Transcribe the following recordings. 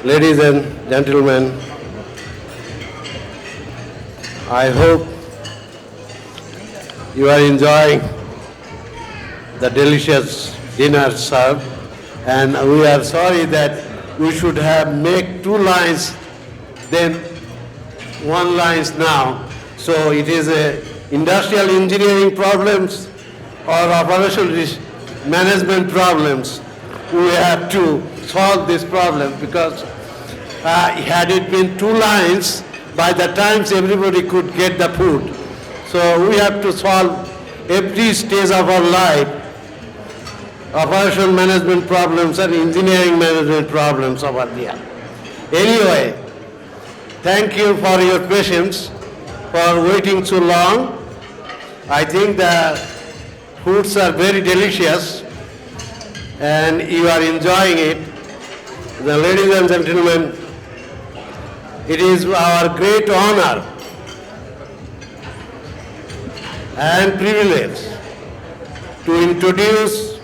Ladies and gentlemen, I hope you are enjoying the delicious dinner served, and we are sorry that we should have made 2 lines, then 1 lines now. So it is a industrial engineering problems or operational management problems. We have to solve this problem because had it been 2 lines, by the time everybody could get the food. So we have to solve every stage of our life, operational management problems and engineering management problems over there. Anyway, thank you for your patience, for waiting so long. I think the foods are very delicious and you are enjoying it. The ladies and gentlemen, it is our great honor and privilege to introduce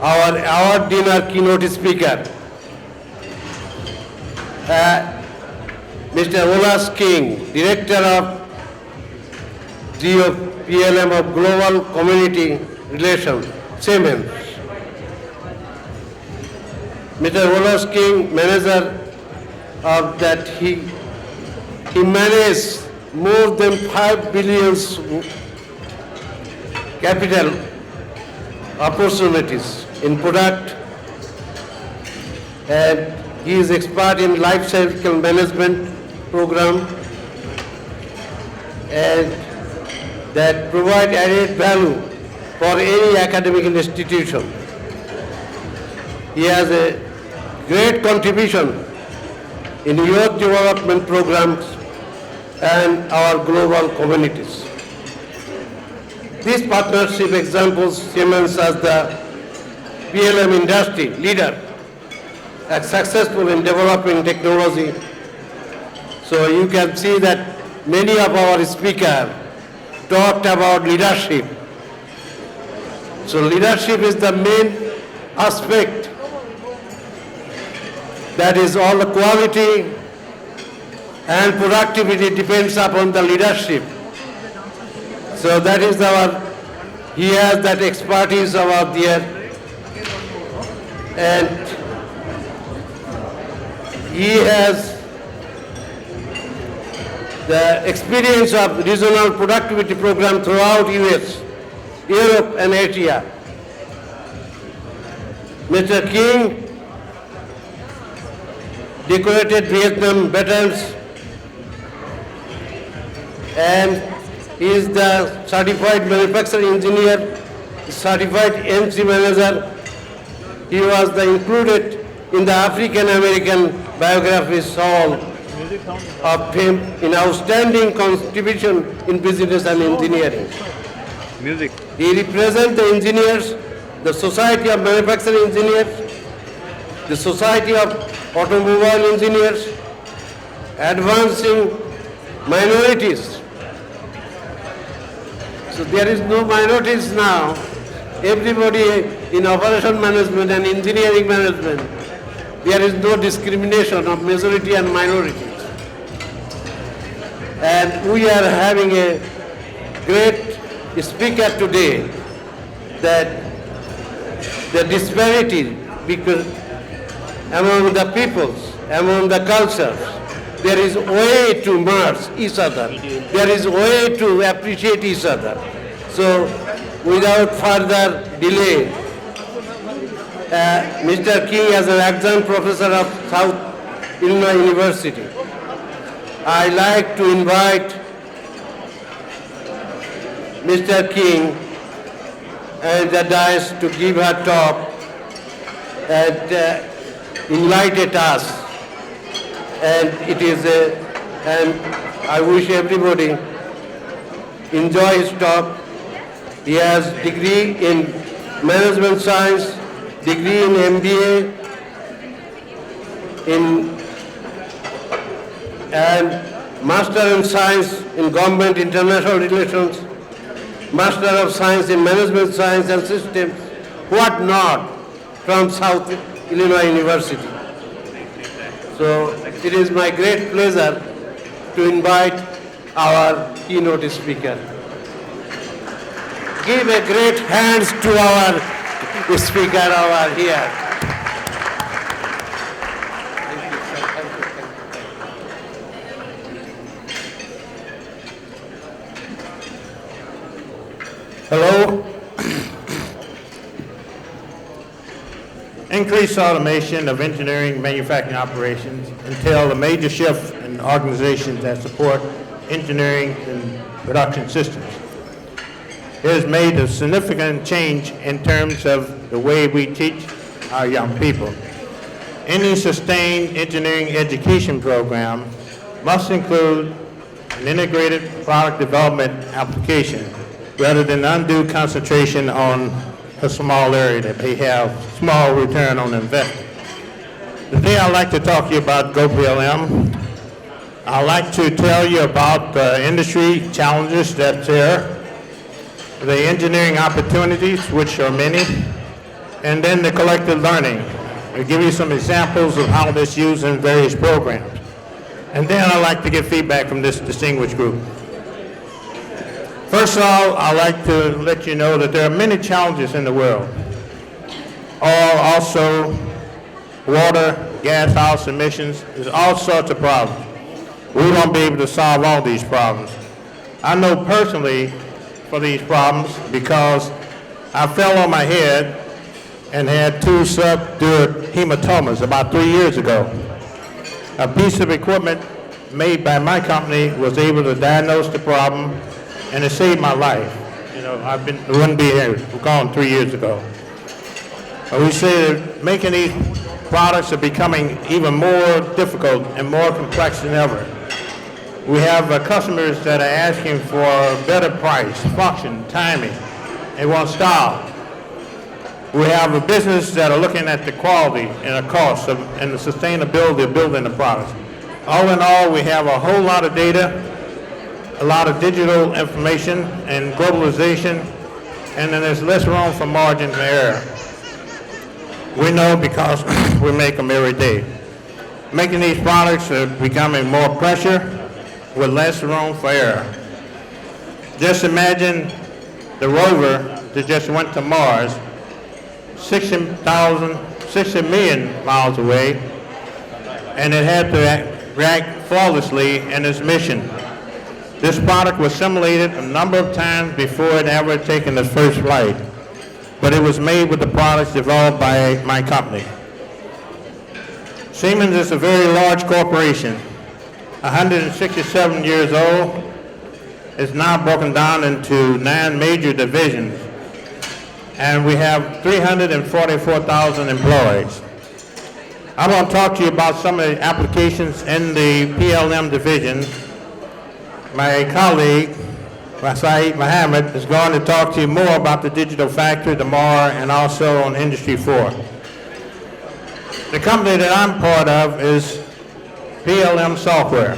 our dinner keynote speaker, Mr. Wallace King, Director of GOPLM of Global Community Relations, Siemens. Mr. Wallace King, manager of that, he managed more than 5 billion capital opportunities in product, and he is expert in life cycle management program and that provide added value for any academic institution. He has a great contribution in youth development programs and our global communities. These partnership examples Siemens as the PLM industry leader and successful in developing technology. So you can see that many of our speakers talked about leadership. So leadership is the main aspect. That is, all the quality and productivity depends upon the leadership. So that is he has that expertise over there, and he has the experience of regional productivity program throughout US, Europe and Asia. Mr. King, decorated Vietnam veterans, and he is the certified manufacturing engineer, certified MC manager. He was included in the African American Biographies Hall of Fame in outstanding contribution in business and engineering. Music. He represents the engineers, the Society of Manufacturing Engineers, the Society of Automobile Engineers, advancing minorities. So there is no minorities now. Everybody in operation management and engineering management, there is no discrimination of majority and minority. And we are having a great speaker today that the disparity because among the peoples, among the cultures, there is a way to merge each other. There is a way to appreciate each other. So without further delay, Mr. King as an adjunct professor of South Illinois University, I like to invite Mr. King and the dais to give her talk and enlighten us. And it is and I wish everybody enjoy his talk. He has degree in management science, degree in MBA, and Master in Science in Government International Relations, Master of Science in Management Science and Systems, what not, from South Illinois University. So it is my great pleasure to invite our keynote speaker. Give a great hands to our speaker over here. Hello. Increased automation of engineering manufacturing operations entail a major shift in organizations that support engineering and production systems. It has made a significant change in terms of the way we teach our young people. Any sustained engineering education program must include an integrated product development application rather than undue concentration on a small area that may have small return on investment. Today I'd like to talk to you about GoPLM. I'd like to tell you about the industry challenges that's there, the engineering opportunities, which are many, and then the collective learning. I'll give you some examples of how this is used in various programs. And then I'd like to get feedback from this distinguished group. First of all, I'd like to let you know that there are many challenges in the world. Also, water, gas house emissions, there's all sorts of problems. We won't be able to solve all these problems. I know personally for these problems because I fell on my head and had 2 subdural hematomas about 3 years ago. A piece of equipment made by my company was able to diagnose the problem, and it saved my life. You know, I wouldn't be here, gone 3 years ago. But we say that making these products are becoming even more difficult and more complex than ever. We have customers that are asking for better price, function, timing. They want style. We have a business that are looking at the quality and the cost and the sustainability of building the products. All in all, we have a whole lot of data, a lot of digital information and globalization, and then there's less room for margin for error. We know because we make them every day. Making these products are becoming more pressure with less room for error. Just imagine the rover that just went to Mars, 60 million miles away, and it had to react flawlessly in its mission. This product was simulated a number of times before it ever taken its first flight, but it was made with the products developed by my company. Siemens is a very large corporation, 167 years old. It's now broken down into 9 major divisions, and we have 344,000 employees. I want to talk to you about some of the applications in the PLM division. My colleague, Saeed Mohammed, is going to talk to you more about the digital factory tomorrow and also on Industry 4. The company that I'm part of is PLM Software.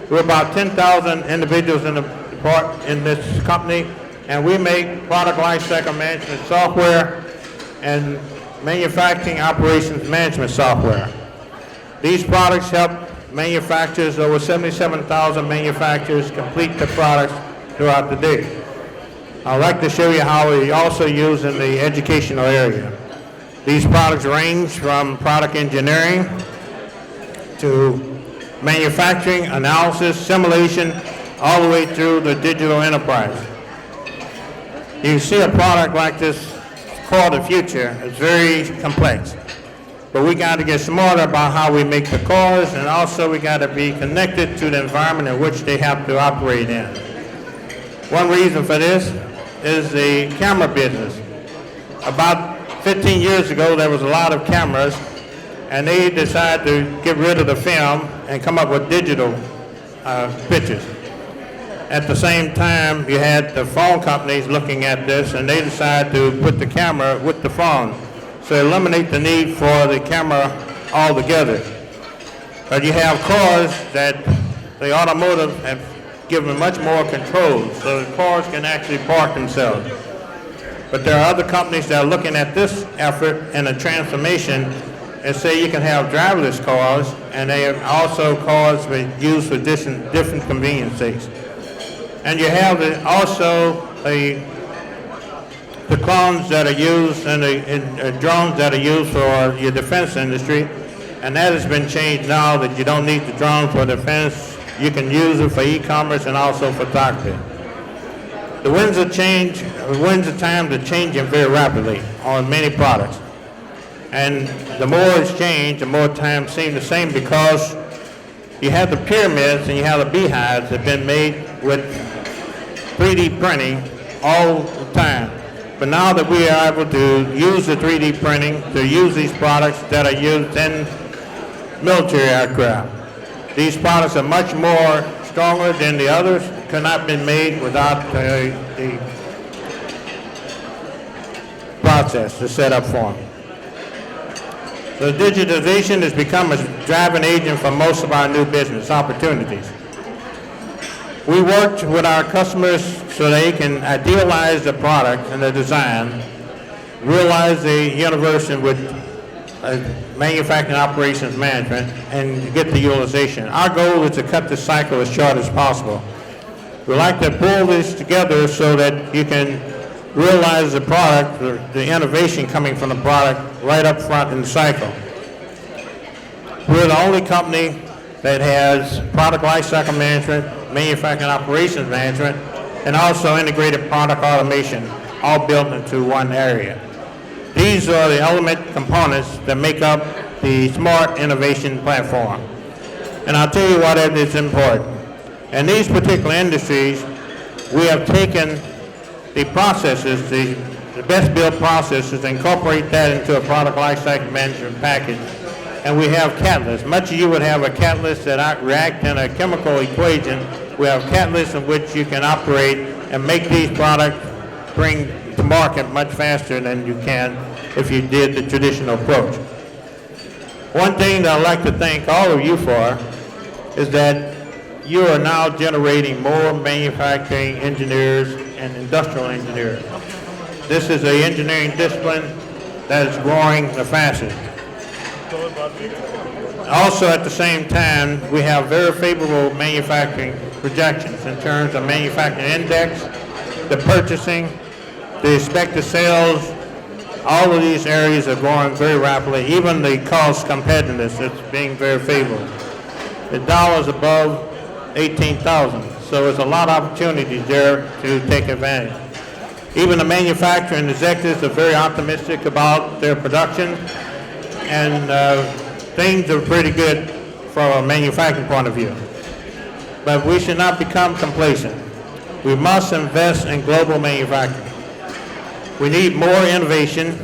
We're about 10,000 individuals in this company, and we make product lifecycle management software and manufacturing operations management software. These products help manufacturers, over 77,000 manufacturers, complete the products throughout the day. I'd like to show you how we also use in the educational area. These products range from product engineering to manufacturing, analysis, simulation, all the way through the digital enterprise. You see a product like this called the future. It's very complex. But we got to get smarter about how we make the cars, and also we got to be connected to the environment in which they have to operate in. One reason for this is the camera business. About 15 years ago, there was a lot of cameras, and they decided to get rid of the film and come up with digital pictures. At the same time, you had the phone companies looking at this, and they decided to put the camera with the phone, so eliminate the need for the camera altogether. But you have cars that the automotive have given much more control, so the cars can actually park themselves. But there are other companies that are looking at this effort and a transformation and say you can have driverless cars, and they are also cars used for different conveniences. And you have also the clones that are used and the drones that are used for your defense industry, and that has been changed now that you don't need the drone for defense. You can use it for e-commerce and also photography. The winds of times are changing very rapidly on many products. And the more it's changed, the more times seem the same, because you have the pyramids and you have the beehives that have been made with 3D printing all the time. But now that we are able to use the 3D printing to use these products that are used in military aircraft, these products are much more stronger than the others, could not be made without the process to set up for them. So digitization has become a driving agent for most of our new business opportunities. We worked with our customers so they can idealize the product and the design, realize the innovation with manufacturing operations management, and get the utilization. Our goal is to cut the cycle as short as possible. We like to pull this together so that you can realize the product, the innovation coming from the product right up front in the cycle. We're the only company that has product lifecycle management, manufacturing operations management, and also integrated product automation, all built into one area. These are the element components that make up the smart innovation platform. And I'll tell you why that is important. In these particular industries, we have taken the processes, the best built processes, and incorporate that into a product lifecycle management package. And we have catalysts. Much of you would have a catalyst that react in a chemical equation. We have catalysts in which you can operate and make these products bring to market much faster than you can if you did the traditional approach. One thing that I'd like to thank all of you for is that you are now generating more manufacturing engineers and industrial engineers. This is an engineering discipline that is growing the fastest. Also, at the same time, we have very favorable manufacturing projections in terms of manufacturing index, the purchasing, the expected sales. All of these areas are growing very rapidly. Even the cost competitiveness is being very favorable. The dollar's above 18,000, so there's a lot of opportunities there to take advantage. Even the manufacturing executives are very optimistic about their production, and things are pretty good from a manufacturing point of view. But we should not become complacent. We must invest in global manufacturing. We need more innovation.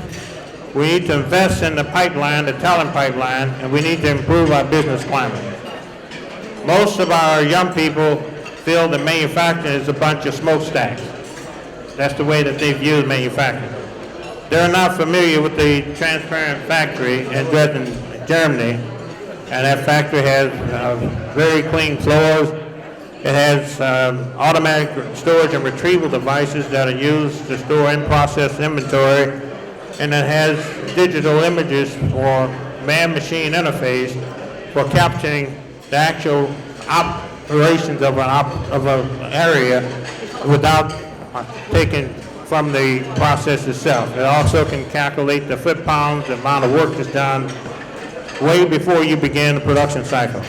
We need to invest in the pipeline, the talent pipeline, and we need to improve our business climate. Most of our young people feel that manufacturing is a bunch of smokestacks. That's the way that they view manufacturing. They're not familiar with the transparent factory in Dresden, Germany, and that factory has very clean floors. It has automatic storage and retrieval devices that are used to store in-process inventory, and it has digital images for man-machine interface for capturing the actual operations of an area without taking from the process itself. It also can calculate the foot-pounds, the amount of work that's done way before you begin the production cycle.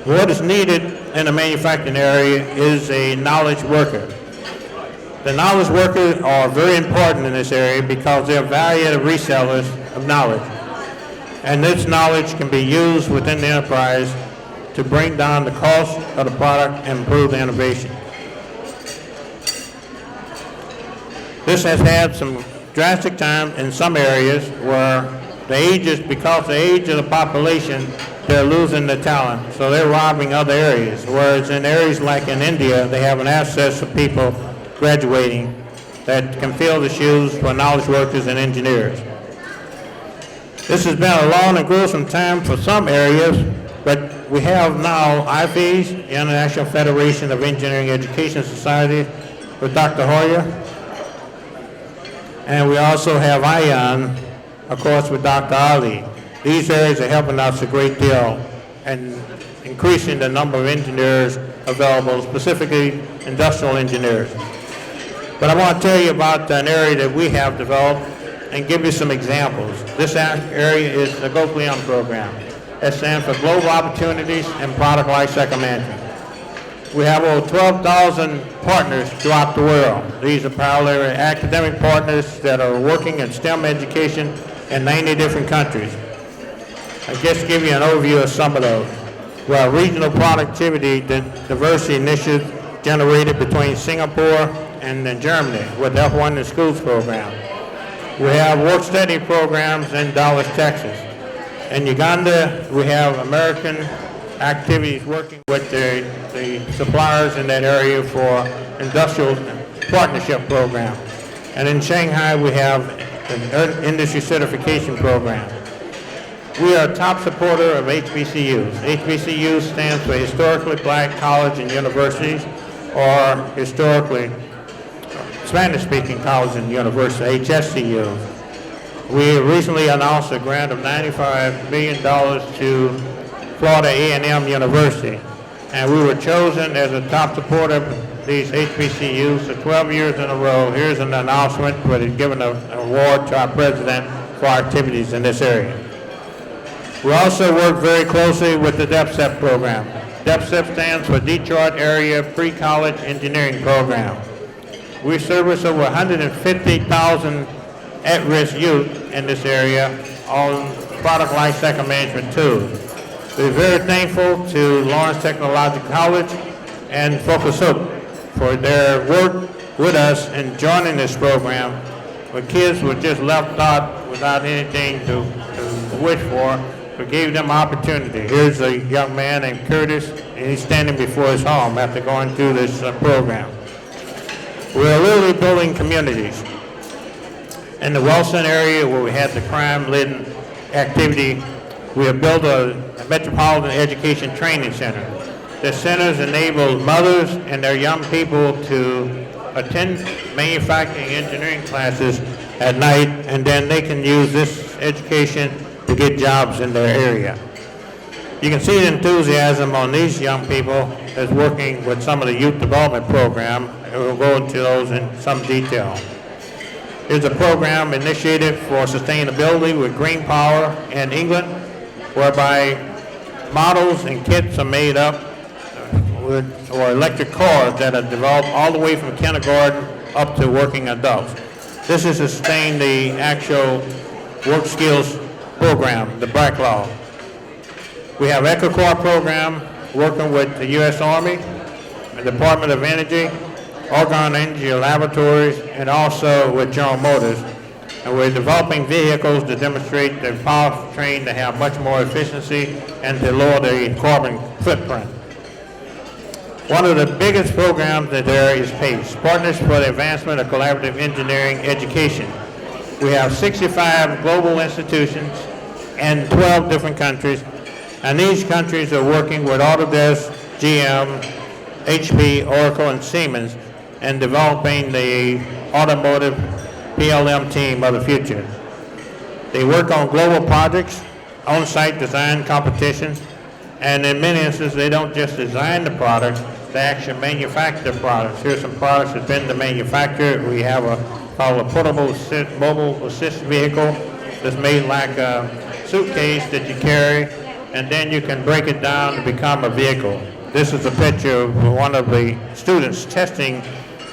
What is needed in the manufacturing area is a knowledge worker. The knowledge workers are very important in this area because they're valued resellers of knowledge. And this knowledge can be used within the enterprise to bring down the cost of the product and improve the innovation. This has had some drastic time in some areas where because of the age of the population, they're losing the talent, so they're robbing other areas. Whereas in areas like in India, they have an access of people graduating that can fill the shoes for knowledge workers and engineers. This has been a long and gruesome time for some areas, but we have now IFES, the International Federation of Engineering Education Society, with Dr. Hoyer. And we also have IEOM, of course, with Dr. Ali. These areas are helping us a great deal and increasing the number of engineers available, specifically industrial engineers. But I want to tell you about an area that we have developed and give you some examples. This area is the GOPLEON program. That stands for Global Opportunities and Product Lifecycle Management. We have over 12,000 partners throughout the world. These are primarily academic partners that are working in STEM education in 90 different countries. I'll just give you an overview of some of those. Well, regional productivity diversity initiative generated between Singapore and Germany with the F1 in Schools program. We have work-study programs in Dallas, Texas. In Uganda, we have American activities working with the suppliers in that area for industrial partnership program. And in Shanghai, we have an industry certification program. We are a top supporter of HBCUs. HBCUs stands for Historically Black College and Universities, or historically Spanish-speaking college and university, HSCUs. We recently announced a grant of $95 million to Florida A&M University, and we were chosen as a top supporter of these HBCUs for 12 years in a row. Here's an announcement where they've given an award to our president for our activities in this area. We also work very closely with the DEPSEP program. DEPSEP stands for Detroit Area Pre-College Engineering Program. We service over 150,000 at-risk youth in this area on product lifecycle management tools. We're very thankful to Lawrence Technological College and Focus Hook for their work with us in joining this program where kids were just left out without anything to wish for. We gave them opportunity. Here's a young man named Curtis, and he's standing before his home after going through this program. We're really building communities. In the Wilson area where we had the crime-ridden activity, we have built a Metropolitan Education Training Center. The centers enable mothers and their young people to attend manufacturing engineering classes at night, and then they can use this education to get jobs in their area. You can see the enthusiasm on these young people as working with some of the youth development program, and we'll go into those in some detail. Here's a program initiated for sustainability with Green Power in England, whereby models and kits are made up or electric cars that are developed all the way from kindergarten up to working adults. This is to sustain the actual work skills program, the BRAC law. We have EcoCore program working with the U.S. Army, the Department of Energy, Argonne Energy Laboratories, and also with General Motors. And we're developing vehicles to demonstrate the powertrain to have much more efficiency and to lower the carbon footprint. One of the biggest programs that there is PACE, Partners for the Advancement of Collaborative Engineering Education. We have 65 global institutions in 12 different countries, and these countries are working with Autodesk, GM, HP, Oracle, and Siemens in developing the automotive PLM team of the future. They work on global projects, on-site design competitions, and in many instances, they don't just design the products, they actually manufacture the products. Here's some products that's been manufactured. We have called a portable mobile assist vehicle that's made like a suitcase that you carry, and then you can break it down to become a vehicle. This is a picture of one of the students testing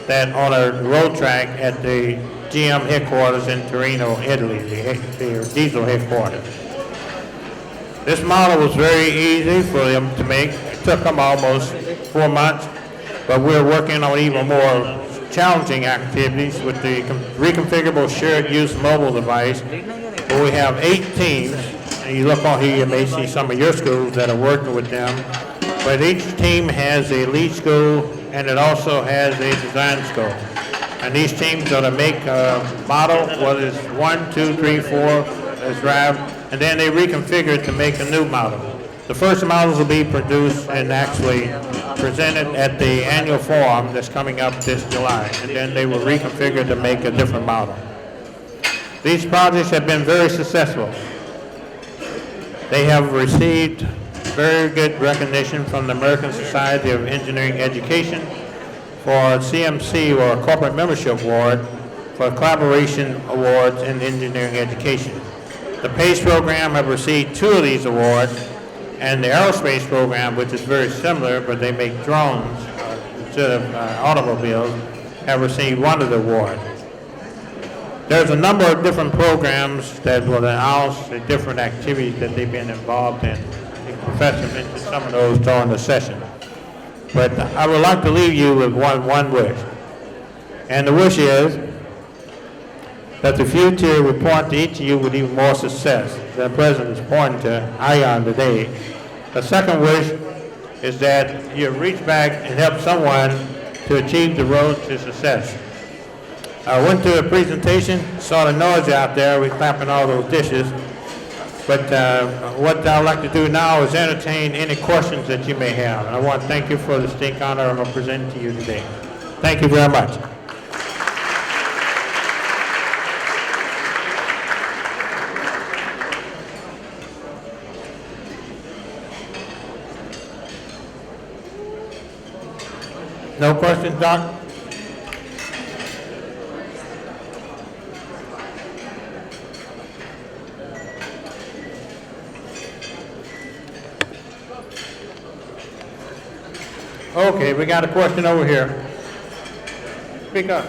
that on a road track at the GM headquarters in Torino, Italy, the diesel headquarters. This model was very easy for them to make. It took them almost 4 months, but we're working on even more challenging activities with the reconfigurable shared use mobile device, where we have 8 teams, and you look on here, you may see some of your schools that are working with them, but each team has a lead school, and it also has a design school. And these teams are to make a model, whether it's 1, 2, 3, 4, as drive, and then they reconfigure it to make a new model. The first models will be produced and actually presented at the annual forum that's coming up this July, and then they will reconfigure to make a different model. These projects have been very successful. They have received very good recognition from the American Society of Engineering Education for CMC, or Corporate Membership Award, for Collaboration Awards in Engineering Education. The PACE program have received 2 of these awards, and the aerospace program, which is very similar, but they make drones instead of automobiles, have received 1 of the awards. There's a number of different programs that will announce the different activities that they've been involved in. The professor mentioned some of those during the session. But I would like to leave you with one wish. And the wish is that the future will point to each of you with even more success than the President is pointing to IEOM today. The second wish is that you reach back and help someone to achieve the road to success. I went to a presentation, saw the noise out there, we clapping all those dishes. But what I'd like to do now is entertain any questions that you may have. And I want to thank you for the distinct honor of presenting to you today. Thank you very much. No questions, Doc? Okay, we got a question over here. Speak up.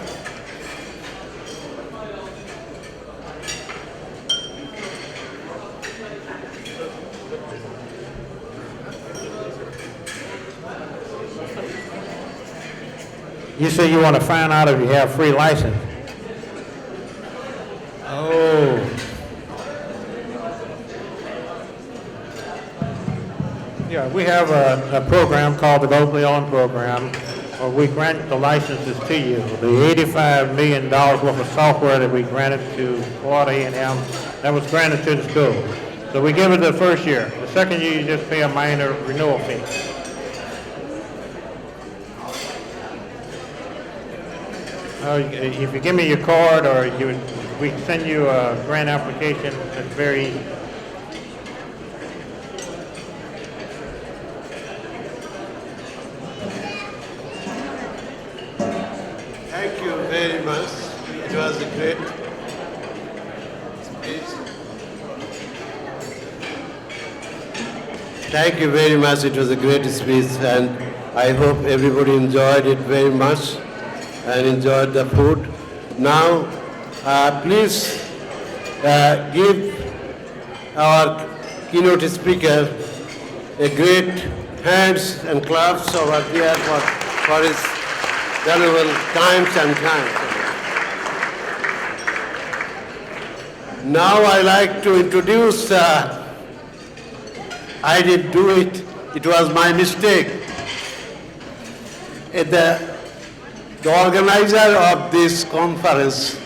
You say you want to find out if you have free license. Oh. Yeah, we have a program called the locally owned program, where we grant the licenses to you. The $85 million worth of software that we granted to Florida A&M, that was granted to the school. So we give it the first year. The second year, you just pay a minor renewal fee. If you give me your card, or we send you a grant application, it's very easy. Thank you very much. It was a great speech. Thank you very much. It was a great speech, and I hope everybody enjoyed it very much and enjoyed the food. Now, please give our keynote speaker a great hands and claps over there for his valuable times and time. Now I like to introduce, I didn't do it, it was my mistake. The organizer of this conference,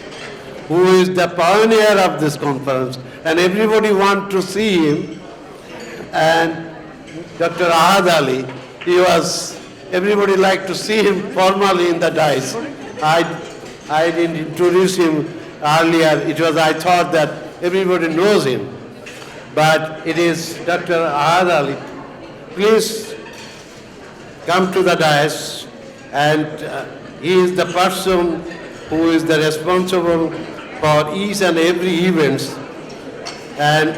who is the pioneer of this conference, and everybody want to see him, and Dr. Ahad Ali, everybody like to see him formally in the dais. I didn't introduce him earlier. I thought that everybody knows him. But it is Dr. Ahad Ali. Please come to the dais, and he is the person who is the responsible for each and every event, and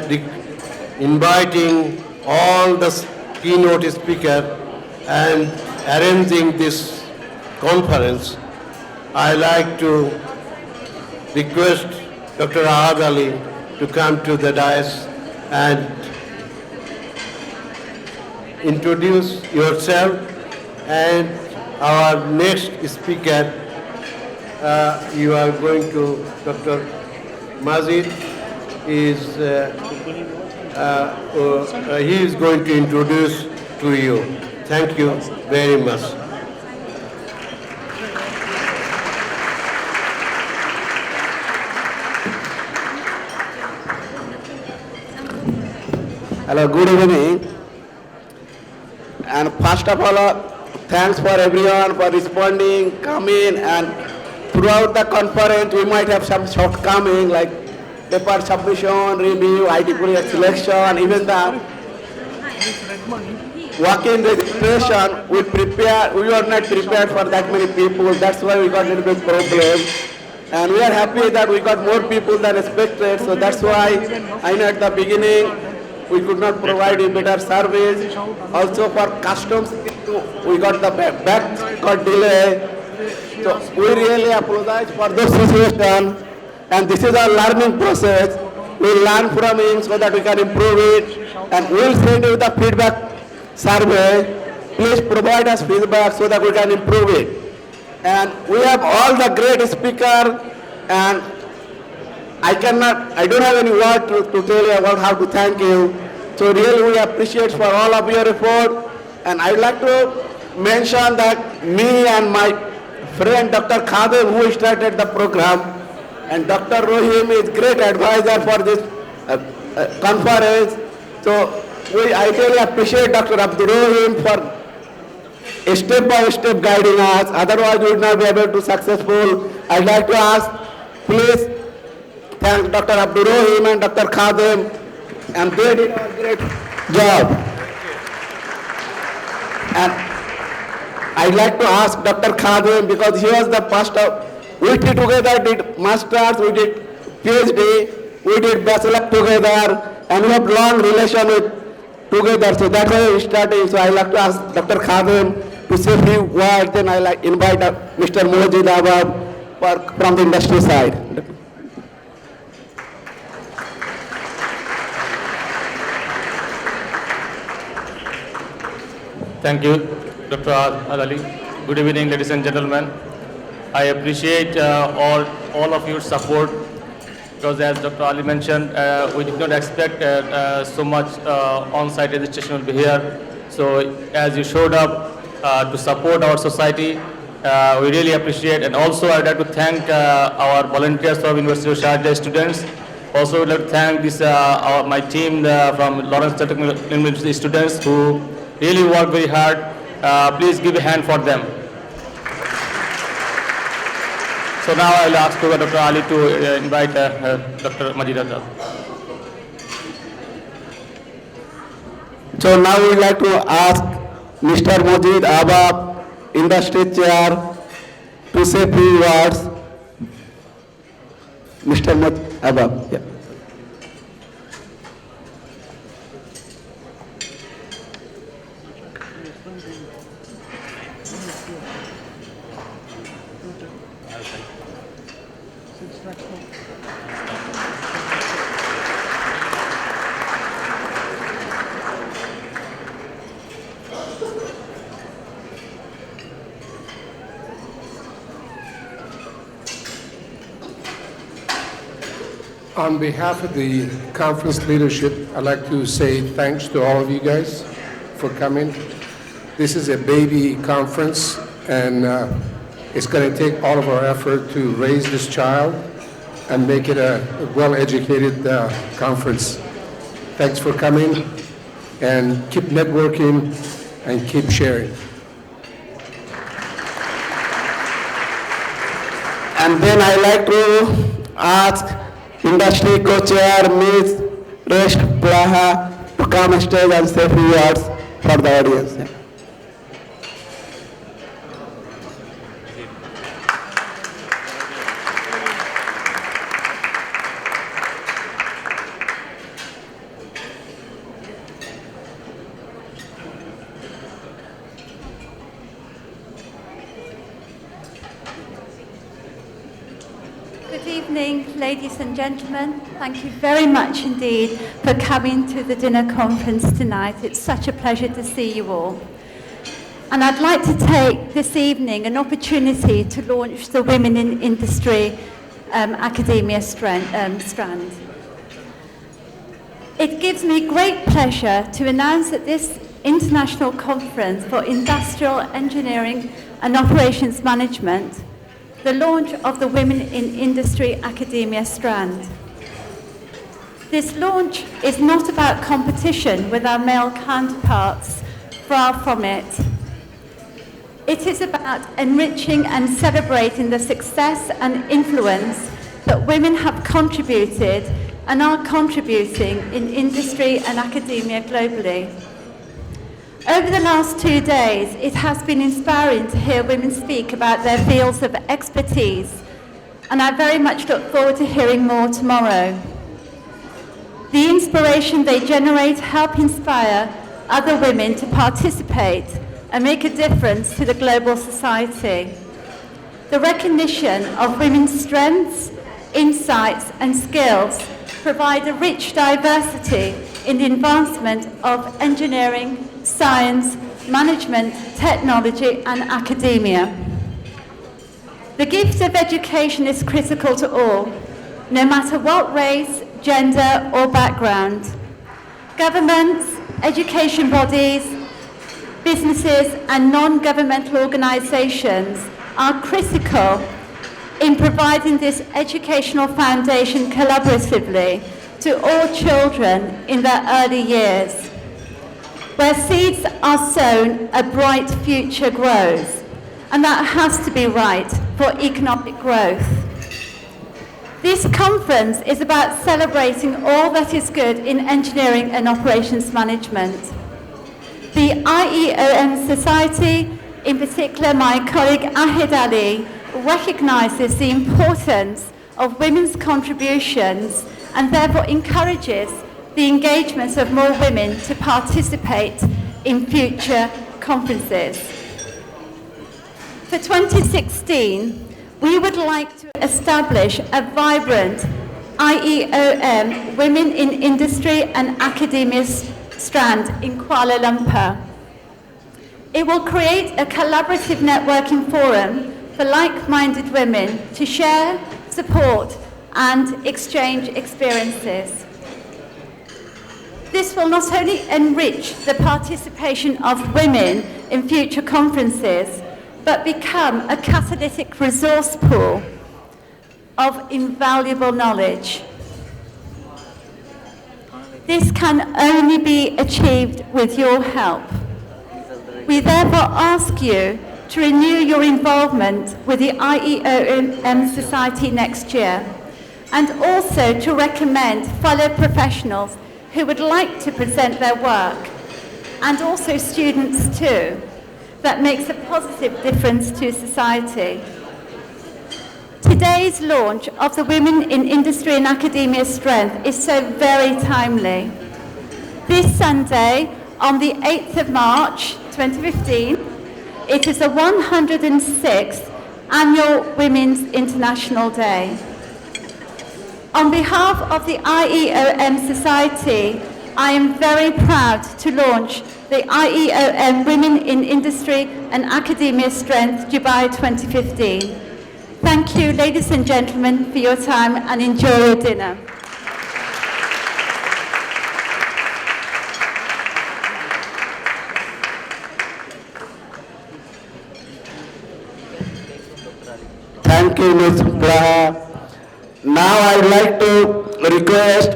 inviting all the keynote speaker and arranging this conference. I like to request Dr. Ahad Ali to come to the dais and introduce yourself. And our next speaker, you are going to, Dr. Mazid, he is going to introduce to you. Thank you very much. Hello, good evening. And first of all, thanks for everyone for responding, coming, and throughout the conference we might have some shortcoming, like paper submission, review, IT project selection, even the walk-in registration, we were not prepared for that many people. That's why we got a little bit problem. And we are happy that we got more people than expected. So that's why I know at the beginning we could not provide a better service. Also for customs, we got the back got delay. So we really apologize for this situation. And this is a learning process. We learn from him so that we can improve it. And we'll send you the feedback survey. Please provide us feedback so that we can improve it. And we have all the great speakers, and I don't have any word to tell you about how to thank you. So really we appreciate for all of your effort. And I'd like to mention that me and my friend Dr. Khadim, who started the program, and Dr. Rohim is great advisor for this conference. So I really appreciate Dr. Abdul Rohim for step-by-step guiding us. Otherwise, we would not be able to successful. I'd like to ask, please thank Dr. Abdul Rohim and Dr. Khadim, and they did a great job. And I'd like to ask Dr. Khadim, because he was the pastor. We together did masters, we did PhD, we did bachelor together, and we have long relation with together. So that's why we started. So I'd like to ask Dr. Khadim to say a few words, then I invite Mr. Mojid Abab from the industry side. Thank you, Dr. Ali. Good evening, ladies and gentlemen. I appreciate all of your support, because as Dr. Ali mentioned, we did not expect so much on-site registration will be here. So as you showed up to support our society, we really appreciate. And also I'd like to thank our volunteers from University of Sharjah students. Also would like to thank my team from Lawrence Technical University students who really work very hard. Please give a hand for them. So now I'll ask Dr. Ali to invite Dr. Majid Azad. So now we'd like to ask Mr. Mojid Abab, Industry Chair, to say a few words. Mr. Mojid Abab. Yeah. On behalf of the conference leadership, I'd like to say thanks to all of you guys for coming. This is a baby conference, and it's going to take all of our effort to raise this child and make it a well-educated conference. Thanks for coming, and keep networking and keep sharing. And then I'd like to ask Industry Co-Chair Ms. Resh Plaha to come on stage and say a few words for the audience. Good evening, ladies and gentlemen. Thank you very much indeed for coming to the dinner conference tonight. It's such a pleasure to see you all. And I'd like to take this evening an opportunity to launch the Women in Industry Academia strand. It gives me great pleasure to announce that this international conference for industrial engineering and operations management, the launch of the Women in Industry Academia strand. This launch is not about competition with our male counterparts, far from it. It is about enriching and celebrating the success and influence that women have contributed and are contributing in industry and academia globally. Over the last 2 days, it has been inspiring to hear women speak about their fields of expertise, and I very much look forward to hearing more tomorrow. The inspiration they generate help inspire other women to participate and make a difference to the global society. The recognition of women's strengths, insights and skills provide a rich diversity in the advancement of engineering, science, management, technology and academia. The gift of education is critical to all, no matter what race, gender or background. Governments, education bodies, businesses and non-governmental organisations are critical in providing this educational foundation collaboratively to all children in their early years. Where seeds are sown, a bright future grows, and that has to be right for economic growth. This conference is about celebrating all that is good in engineering and operations management. The IEOM Society, in particular my colleague Ahid Ali, recognises the importance of women's contributions and therefore encourages the engagement of more women to participate in future conferences. For 2016, we would like to establish a vibrant IEOM Women in Industry and Academia strand in Kuala Lumpur. It will create a collaborative networking forum for like-minded women to share, support and exchange experiences. This will not only enrich the participation of women in future conferences, but become a catalytic resource pool of invaluable knowledge. This can only be achieved with your help. We therefore ask you to renew your involvement with the IEOM Society next year, and also to recommend fellow professionals who would like to present their work, and also students too, that makes a positive difference to society. Today's launch of the Women in Industry and Academia Strength is so very timely. This Sunday, on the 8th of March 2015, it is the 106th Annual Women's International Day. On behalf of the IEOM Society, I am very proud to launch the IEOM Women in Industry and Academia Strength Dubai 2015. Thank you, ladies and gentlemen, for your time and enjoy your dinner. Thank you, Ms. Praha. Now I would like to request,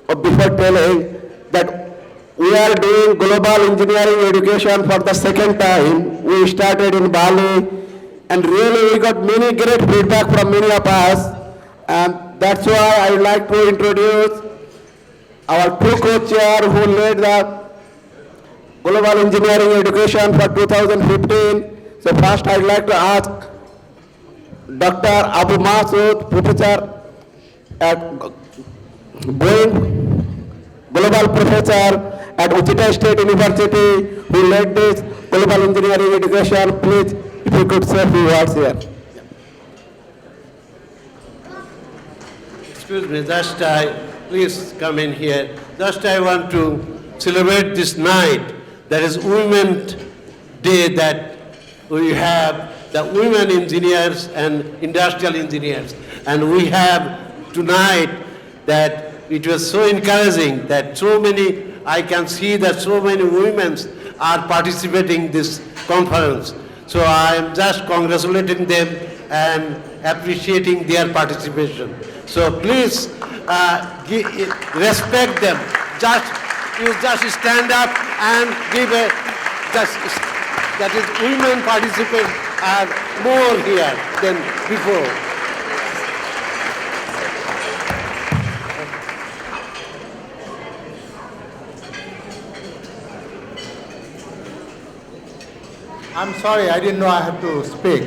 before telling, that we are doing global engineering education for the second time. We started in Bali, and really we got many great feedback from many of us, and that's why I would like to introduce our two co-chair who led the global engineering education for 2015. So first I would like to ask Dr. Abu Masood, professor at Boeing, global professor at Wichita State University, who led this global engineering education. Please, if you could say a few words here. Excuse me, please come in here. Just I want to celebrate this night. That is Women's Day, that we have the women engineers and industrial engineers. And we have tonight that it was so encouraging that so many, I can see that so many women are participating in this conference. So I am just congratulating them and appreciating their participation. So please respect them. You just stand up and give a, that is women participate are more here than before. I'm sorry, I didn't know I had to speak.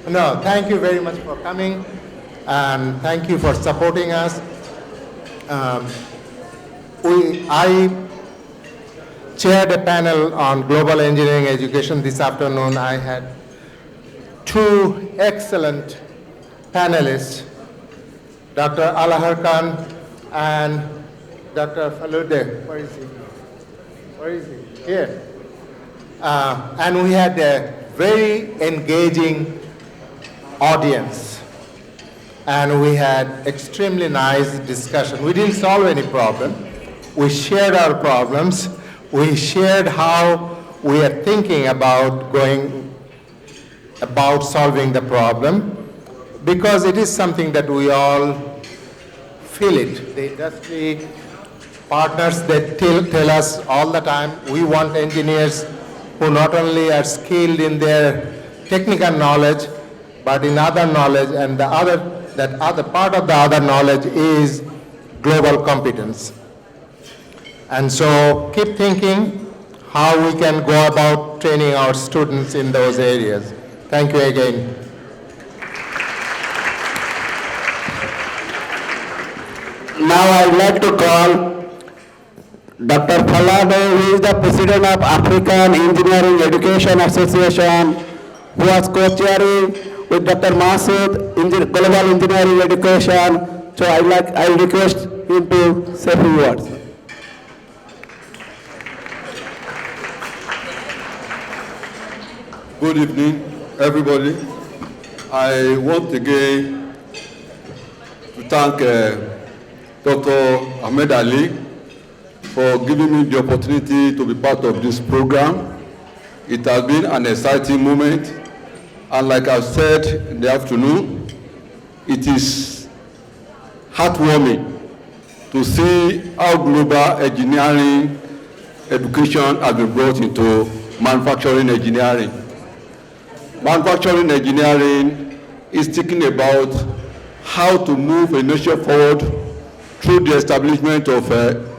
No, thank you very much for coming, and thank you for supporting us. I chaired a panel on global engineering education this afternoon. I had two excellent panelists, Dr. Alahar Khan and Dr. Falude. Where is he? Where is he? Here. And we had a very engaging audience. And we had extremely nice discussion. We didn't solve any problem. We shared our problems. We shared how we are thinking about solving the problem, because it is something that we all feel it. The industry partners, they tell us all the time, we want engineers who not only are skilled in their technical knowledge, but in other knowledge, and that other part of the other knowledge is global competence. And so keep thinking how we can go about training our students in those areas. Thank you again. Now I would like to call Dr. Falade, who is the president of African Engineering Education Association, who was co-chairing with Dr. Masood in Global Engineering Education. So I request him to say a few words. Good evening, everybody. I want again to thank Dr. Ahmed Ali for giving me the opportunity to be part of this program. It has been an exciting moment, and like I've said in the afternoon, it is heartwarming to see how global engineering education has been brought into manufacturing engineering. Manufacturing engineering is thinking about how to move a nation forward through the establishment of a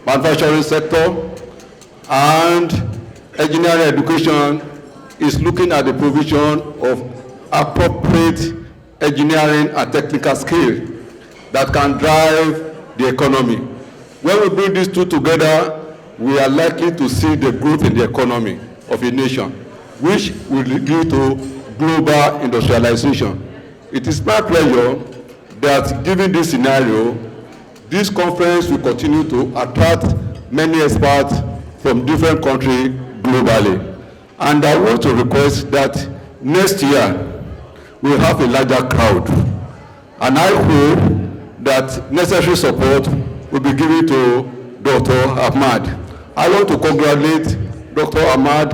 manufacturing sector, and engineering education is looking at the provision of appropriate engineering and technical skill that can drive the economy. When we bring these two together, we are likely to see the growth in the economy of a nation, which will lead to global industrialization. It is my pleasure that, given this scenario, this conference will continue to attract many experts from different countries globally. And I want to request that next year we'll have a larger crowd. And I hope that necessary support will be given to Dr. Ahmad. I want to congratulate Dr. Ahmad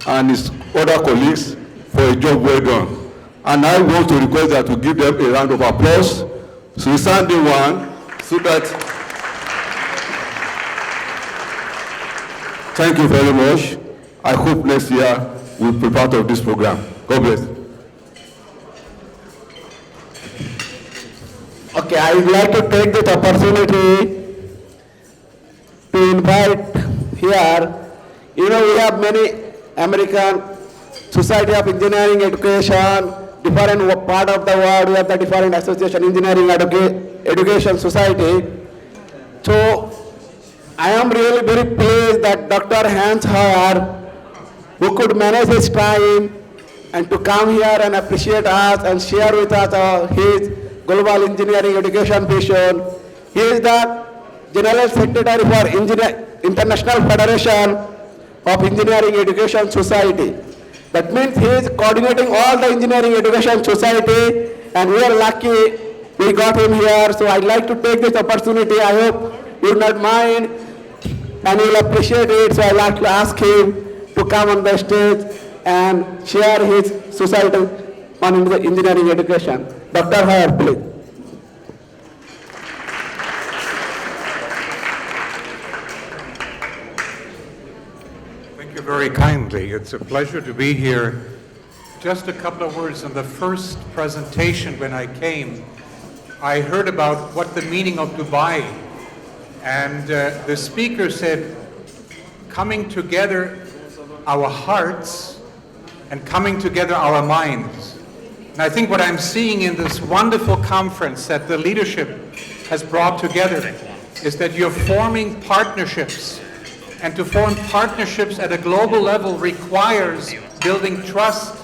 and his other colleagues for a job well done. And I want to request that we give them a round of applause. So we stand in one, so that, thank you very much. I hope next year we'll be part of this program. God bless. Okay, I would like to take this opportunity to invite here. You know, we have many American Society of Engineering Education, different part of the world, we have the different association, Engineering Education Society. So, I am really very pleased that Dr. Hans Heuer, who could manage his time and to come here and appreciate us and share with us his Global Engineering Education vision. He is the General Secretary for International Federation of Engineering Education Society. That means he is coordinating all the Engineering Education Society, and we are lucky we got him here. So I'd like to take this opportunity. I hope you will not mind and you will appreciate it. So I'd like to ask him to come on the stage and share his society on engineering education. Dr. Heuer, please. Thank you very kindly. It's a pleasure to be here. Just a couple of words on the first presentation. When I came, I heard about what the meaning of Dubai, and the speaker said, coming together our hearts and coming together our minds. And I think what I'm seeing in this wonderful conference that the leadership has brought together is that you're forming partnerships. And to form partnerships at a global level requires building trust,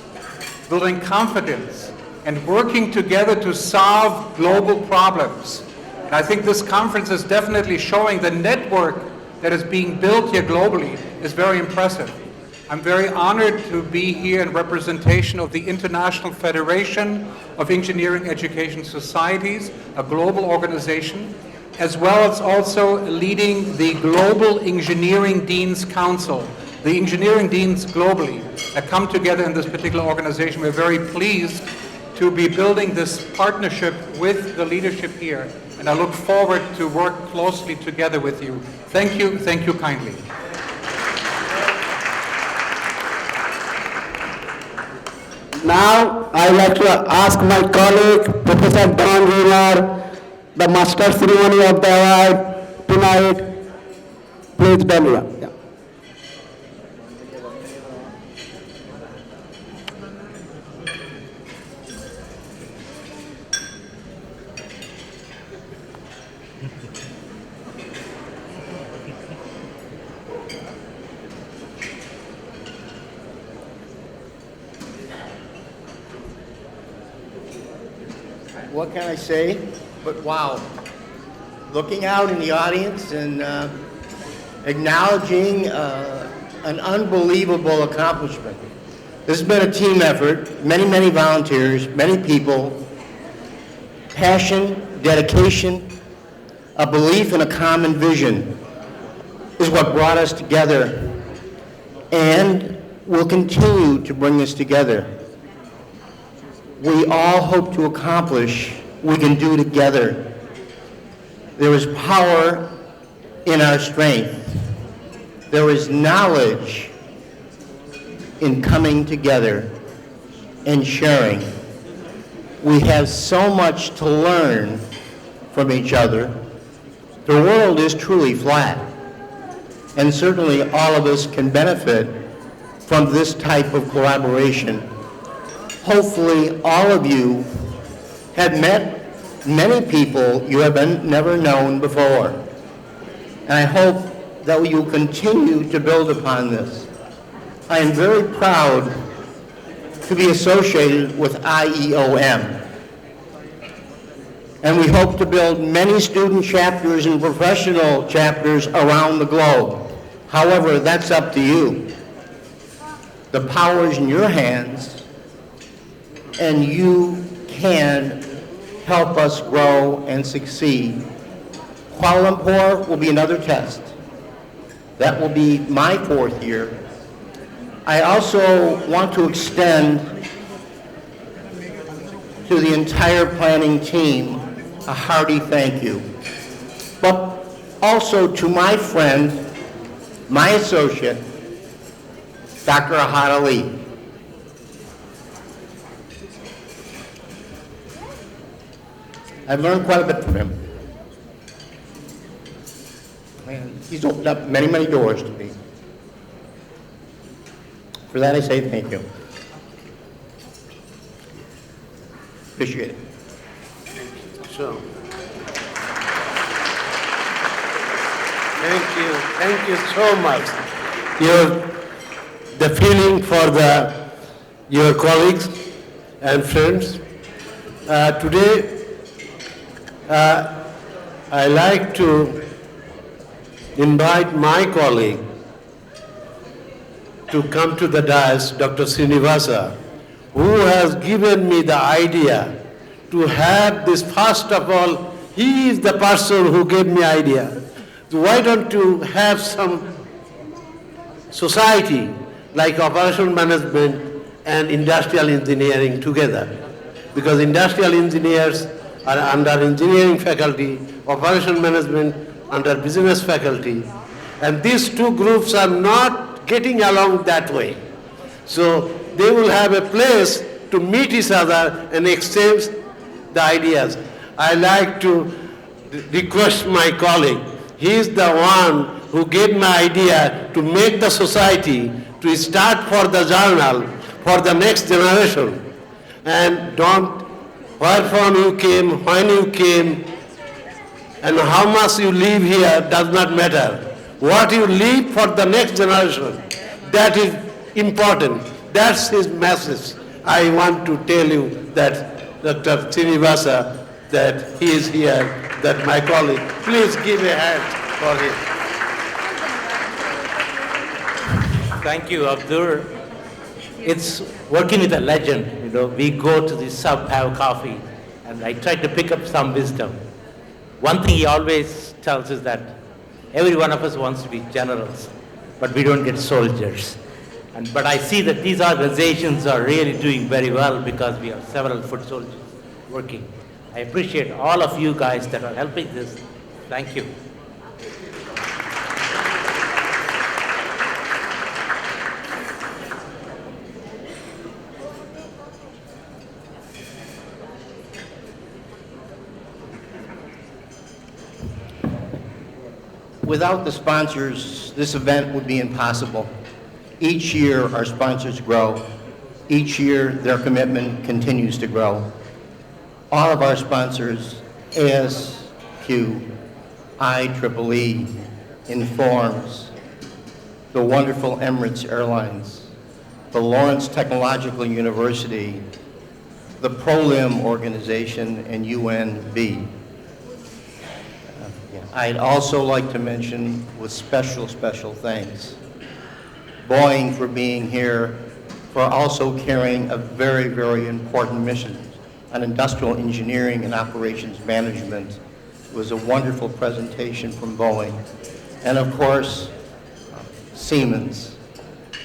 building confidence, and working together to solve global problems. And I think this conference is definitely showing the network that is being built here globally is very impressive. I'm very honored to be here in representation of the International Federation of Engineering Education Societies, a global organization, as well as also leading the Global Engineering Deans Council, the engineering deans globally that come together in this particular organization. We're very pleased to be building this partnership with the leadership here, and I look forward to work closely together with you. Thank you kindly. Now, I'd like to ask my colleague, Professor Don Rayner, the master ceremony of the award tonight. Please, Don Rayner. Yeah. What can I say? But wow, looking out in the audience and acknowledging an unbelievable accomplishment. This has been a team effort, many volunteers, many people, passion, dedication, a belief and a common vision is what brought us together and will continue to bring us together. We all hope to accomplish, we can do together. There is power in our strength. There is knowledge in coming together and sharing. We have so much to learn from each other. The world is truly flat, and certainly all of us can benefit from this type of collaboration. Hopefully, all of you have met many people you have never known before. And I hope that you continue to build upon this. I am very proud to be associated with IEOM. And we hope to build many student chapters and professional chapters around the globe. However, that's up to you. The power is in your hands, and you can help us grow and succeed. Kuala Lumpur will be another test. That will be my 4th year. I also want to extend to the entire planning team a hearty thank you. But also to my friend, my associate, Dr. Ahad Ali. I've learned quite a bit from him. And he's opened up many doors to me. For that I say thank you. Appreciate it. So, thank you so much. The feeling for your colleagues and friends. Today, I like to invite my colleague to come to the dais, Dr. Srinivasa, who has given me the idea to have this. First of all, he is the person who gave me idea. So why don't you have some society like operational management and industrial engineering together? Because industrial engineers are under engineering faculty, operational management under business faculty, and these two groups are not getting along that way. So they will have a place to meet each other and exchange the ideas. I like to request my colleague, he is the one who gave my idea to make the society to start for the journal, for the next generation. And don't, where from you came, when you came, and how much you live here does not matter. What you leave for the next generation, that is important. That's his message. I want to tell you that Dr. Srinivasa, that he is here, that my colleague. Please give a hand for him. Thank you, Abdur. It's working with a legend. You know, we go to the sub, have coffee, and I try to pick up some wisdom. One thing he always tells is that every one of us wants to be generals, but we don't get soldiers. But I see that these organizations are really doing very well because we have several foot soldiers working. I appreciate all of you guys that are helping this. Thank you. Without the sponsors, this event would be impossible. Each year, our sponsors grow. Each year, their commitment continues to grow. All of our sponsors, ASQ, IEEE, Informs, the wonderful Emirates Airlines, the Lawrence Technological University, the ProLim organization, and UNB. I'd also like to mention with special thanks, Boeing for being here, for also carrying a very, very important mission on industrial engineering and operations management. It was a wonderful presentation from Boeing. And of course, Siemens,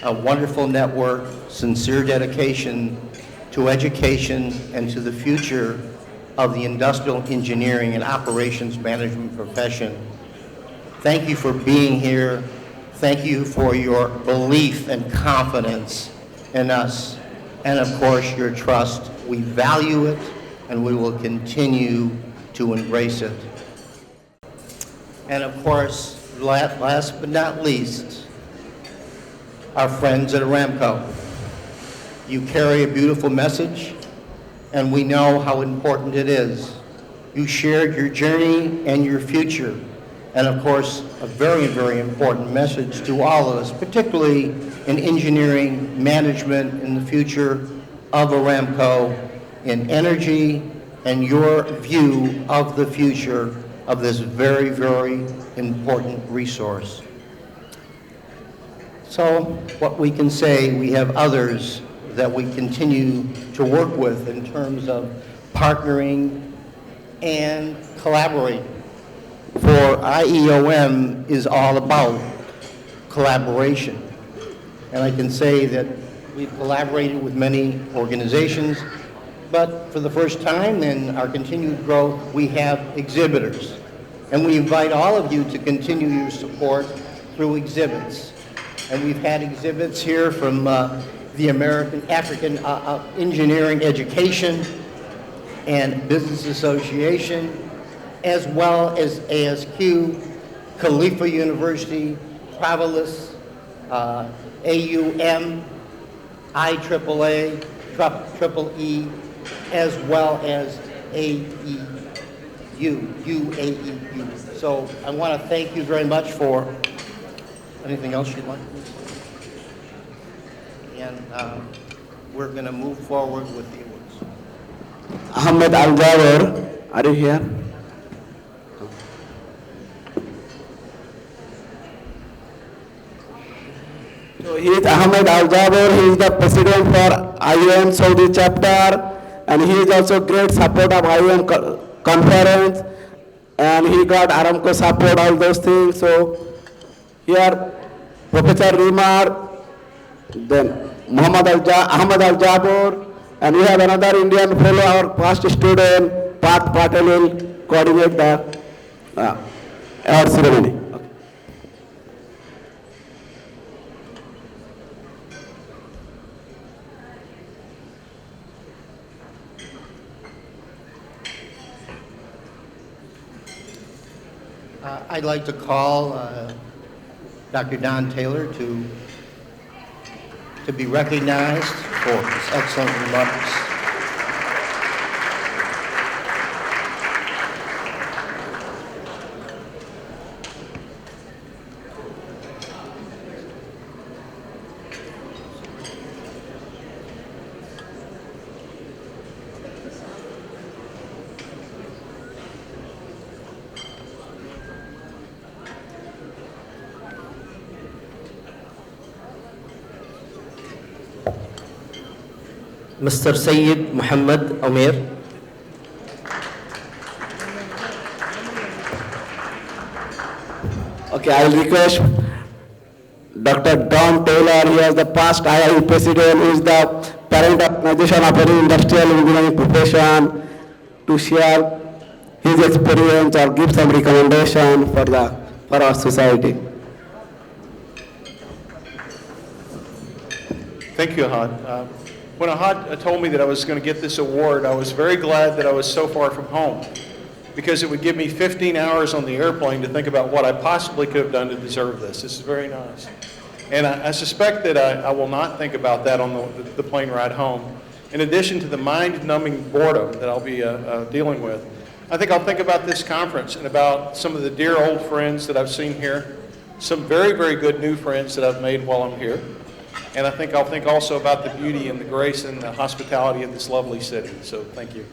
a wonderful network, sincere dedication to education and to the future of the industrial engineering and operations management profession. Thank you for being here. Thank you for your belief and confidence in us, and of course your trust. We value it, and we will continue to embrace it. And of course, last but not least, our friends at Aramco. You carry a beautiful message, and we know how important it is. You shared your journey and your future, and of course, a very, very important message to all of us, particularly in engineering, management, in the future of Aramco, in energy, and your view of the future of this very, very important resource. So what we can say, we have others that we continue to work with in terms of partnering and collaborating. For IEOM is all about collaboration. And I can say that we've collaborated with many organizations, but for the first time in our continued growth, we have exhibitors. And we invite all of you to continue your support through exhibits. And we've had exhibits here from the African Engineering Education and Business Association, as well as ASQ, Khalifa University, Provolis, AUM, IEEE, EEE, as well as UAEU. So I want to thank you very much for anything else you'd like to say. And we're going to move forward with the awards. Ahmed Al-Jawar, are you here? So he is Ahmed Al-Jawar. He is the president for IEOM Saudi chapter, and he is also great support of IEOM conference, and he got Aramco support, all those things. So here, Professor Rimar, then Ahmed Al-Jabbar, and we have another Indian fellow, our past student, Path Patel, will coordinate the award ceremony. Okay. I'd like to call Dr. Don Taylor to to be recognized for his excellent remarks. Mr. Sayyid Muhammad Amir. Okay, I will request Dr. Don Taylor. He is the past IIE president, who is the parent organization of any industrial engineering profession, to share his experience or give some recommendation for our society. Thank you, Ahad. When Ahad told me that I was going to get this award, I was very glad that I was so far from home, because it would give me 15 hours on the airplane to think about what I possibly could have done to deserve this. This is very nice. And I suspect that I will not think about that on the plane ride home. In addition to the mind-numbing boredom that I'll be dealing with, I think I'll think about this conference and about some of the dear old friends that I've seen here, some very, very good new friends that I've made while I'm here. And I think I'll think also about the beauty and the grace and the hospitality of this lovely city. So thank you.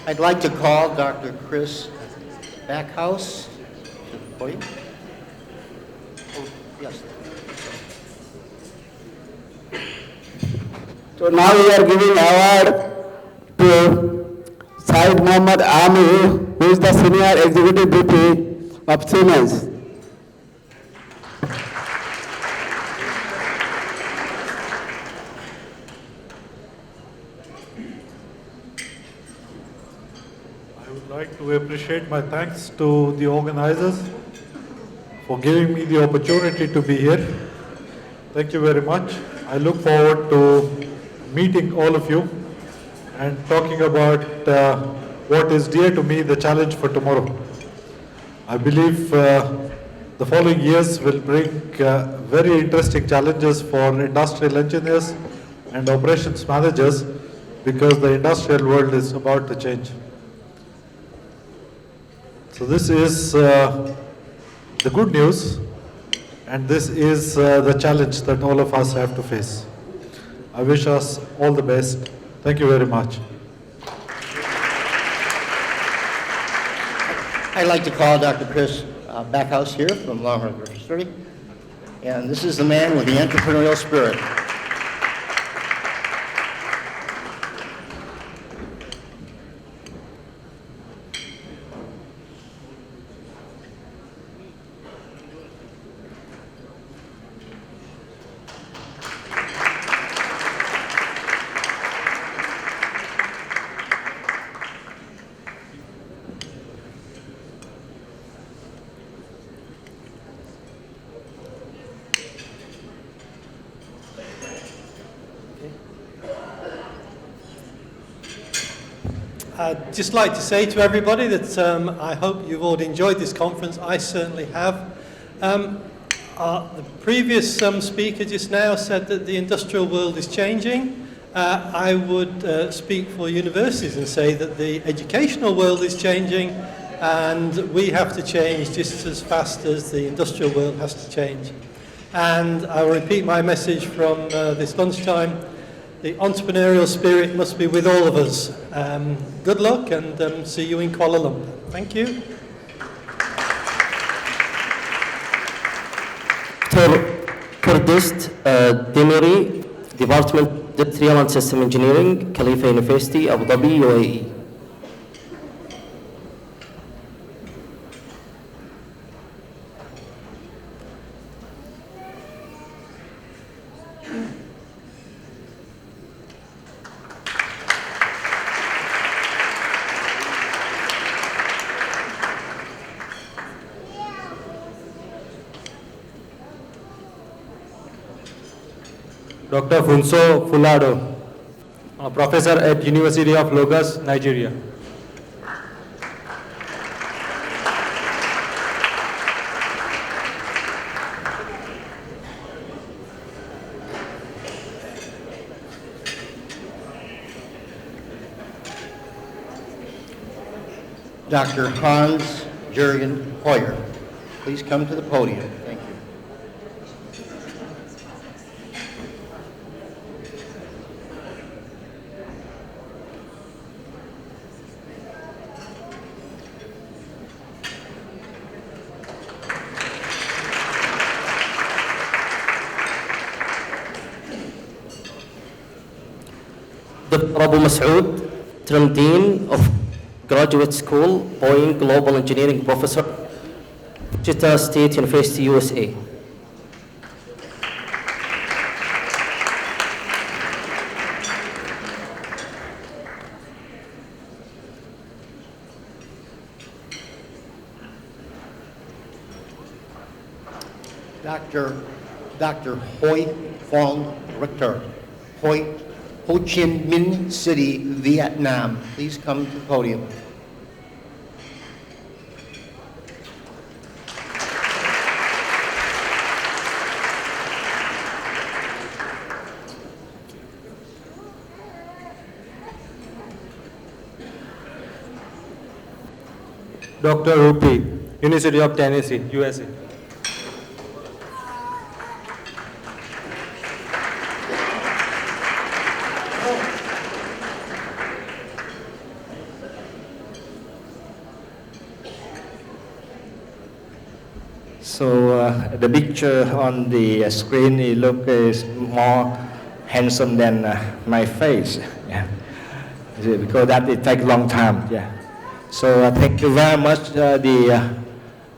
I'd like to call Dr. Chris Backhouse to the podium. Oh, yes. So now we are giving award to Syed Muhammad Amir, who is the Senior Executive VP of Siemens. I would like to appreciate my thanks to the organizers for giving me the opportunity to be here. Thank you very much. I look forward to meeting all of you and talking about what is dear to me, the challenge for tomorrow. I believe the following years will bring very interesting challenges for industrial engineers and operations managers, because the industrial world is about to change. So this is the good news, and this is the challenge that all of us have to face. I wish us all the best. Thank you very much. I'd like to call Dr. Chris Backhouse here from Longhorn University. And this is the man with the entrepreneurial spirit. I'd just like to say to everybody that I hope you've all enjoyed this conference. I certainly have. The previous speaker just now said that the industrial world is changing. I would speak for universities and say that the educational world is changing, and we have to change just as fast as the industrial world has to change. And I will repeat my message from this lunchtime. The entrepreneurial spirit must be with all of us. Good luck, and see you in Kuala Lumpur. Thank you. Kurdist Demiri, Department Industrial and System Engineering, Khalifa University, Abu Dhabi, UAE. Dr. Funso Fulado, a professor at University of Lagos, Nigeria. Dr. Hans Jürgen Hoyer, please come to the podium. Thank you. Dr. Abu Masood, Interim Dean of Graduate School, Boeing Global Engineering Professor, Wichita State University, USA. Dr. Hoi Phong Richter, Ho Chi Minh City, Vietnam. Please come to the podium. Dr. Rupi, University of Tennessee, USA. So the picture on the screen, it looks more handsome than my face. Yeah. Because that it takes a long time. Yeah. So thank you very much, the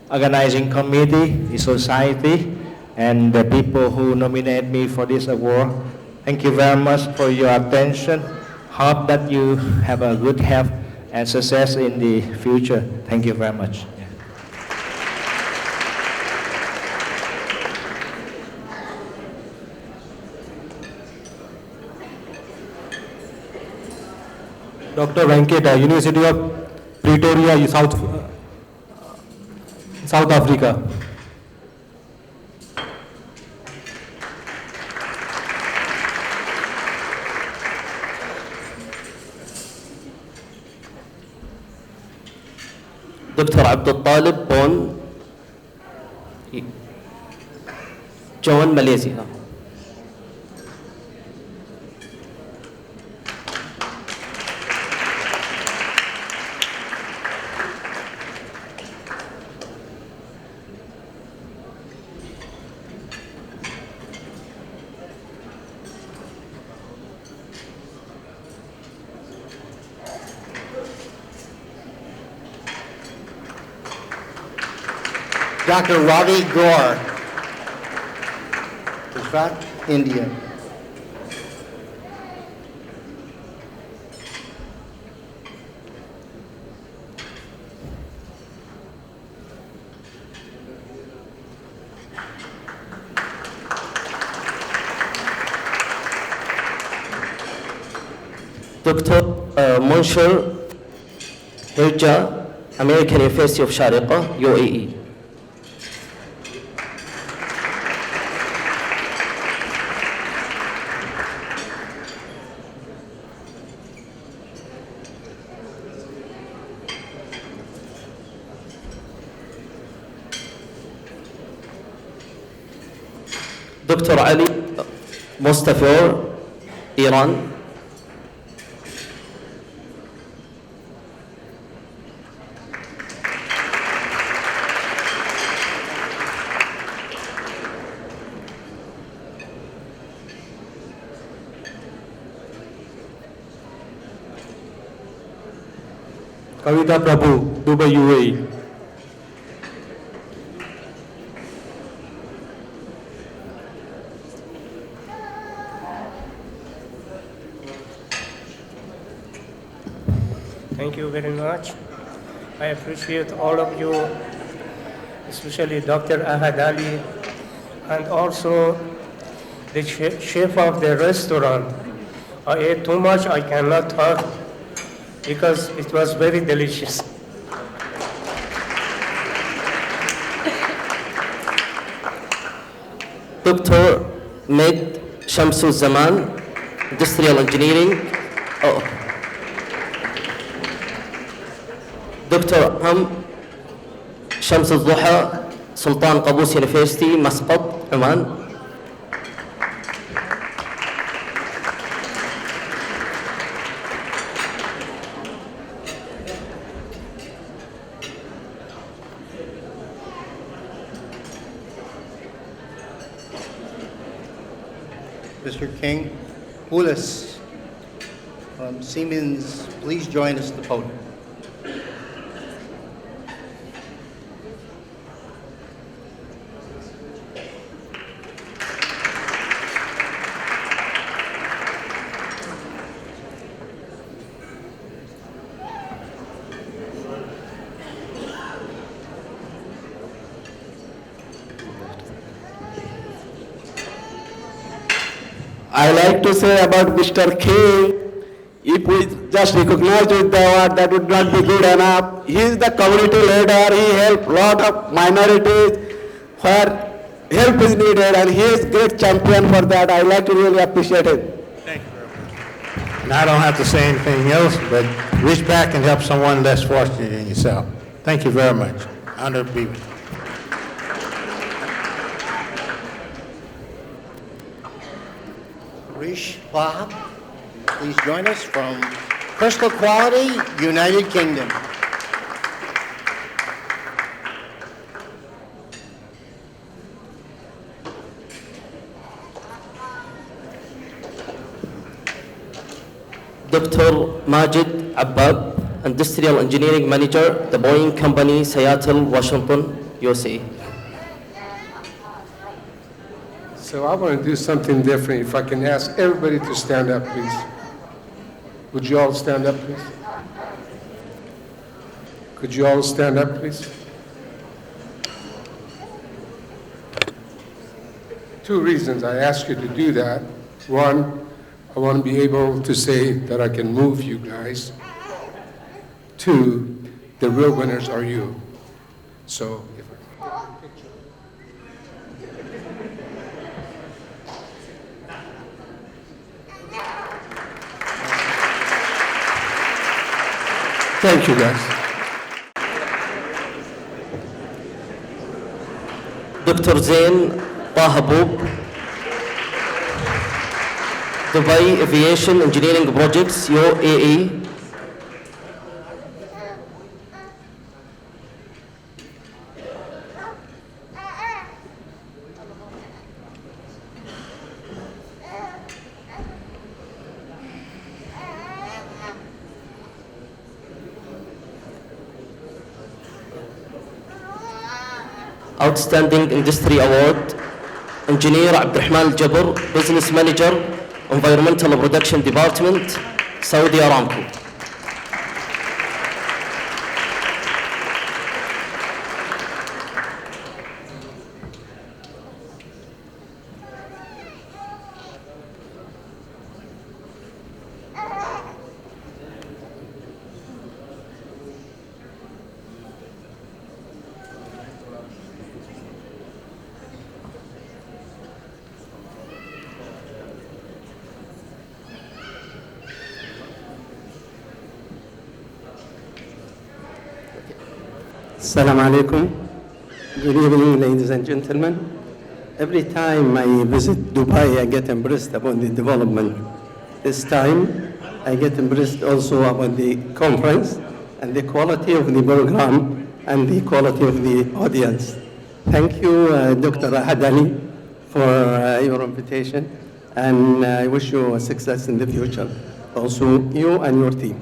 organizing committee, the society, and the people who nominate me for this award. Thank you very much for your attention. Hope that you have a good health and success in the future. Thank you very much. Dr. Venkata, University of Pretoria, South Africa. Dr. Abdul Talib, born John, Malaysia. Dr. Ravi Gaur, Gujarat, India. Dr. Munshir Hirja, American University of Sharjah, UAE. Dr. Ali Mustafa, Iran. Kavita Prabhu, Dubai, UAE. Thank you very much. I appreciate all of you, especially Dr. Ahad Ali, and also the chef of the restaurant. I ate too much, I cannot talk because it was very delicious. Dr. Med Shamsu Zaman, Industrial Engineering. Dr. Ham Shamsu Zuha, Sultan Qaboos University, Muscat, Oman. Mr. King, Ulis from Siemens, please join us at the podium. I like to say about Mr. King, if we just recognize with the award, that would not be good enough. He is the community leader. He helped a lot of minorities where help is needed, and he is great champion for that. I like to really appreciate him. And I don't have to say anything else, but reach back and help someone less fortunate than yourself. Thank you very much. Honored to be with you. Rish Wahab, please join us from Crystal Quality, United Kingdom. Dr. Majid Abbab, Industrial Engineering Manager, The Boeing Company, Seattle, Washington, USA. So I want to do something different. If I can ask everybody to stand up, please. Would you all stand up, please? Could you all stand up, please? Two reasons I ask you to do that. One, I want to be able to say that I can move you guys. Two, the real winners are you. So if I can get a picture. Thank you, guys. Dr. Zain Tahabub, Dubai Aviation Engineering Projects, UAE. Outstanding Industry Award, Engineer Abdurrahman Al-Jabr, Business Manager, Environmental Production Department, Saudi Aramco. Assalamu alaikum. Good evening, ladies and gentlemen. Every time I visit Dubai, I get impressed upon the development. This time, I get impressed also about the conference and the quality of the program and the quality of the audience. Thank you, Dr. Ahad Ali, for your invitation, and I wish you success in the future. Also, you and your team.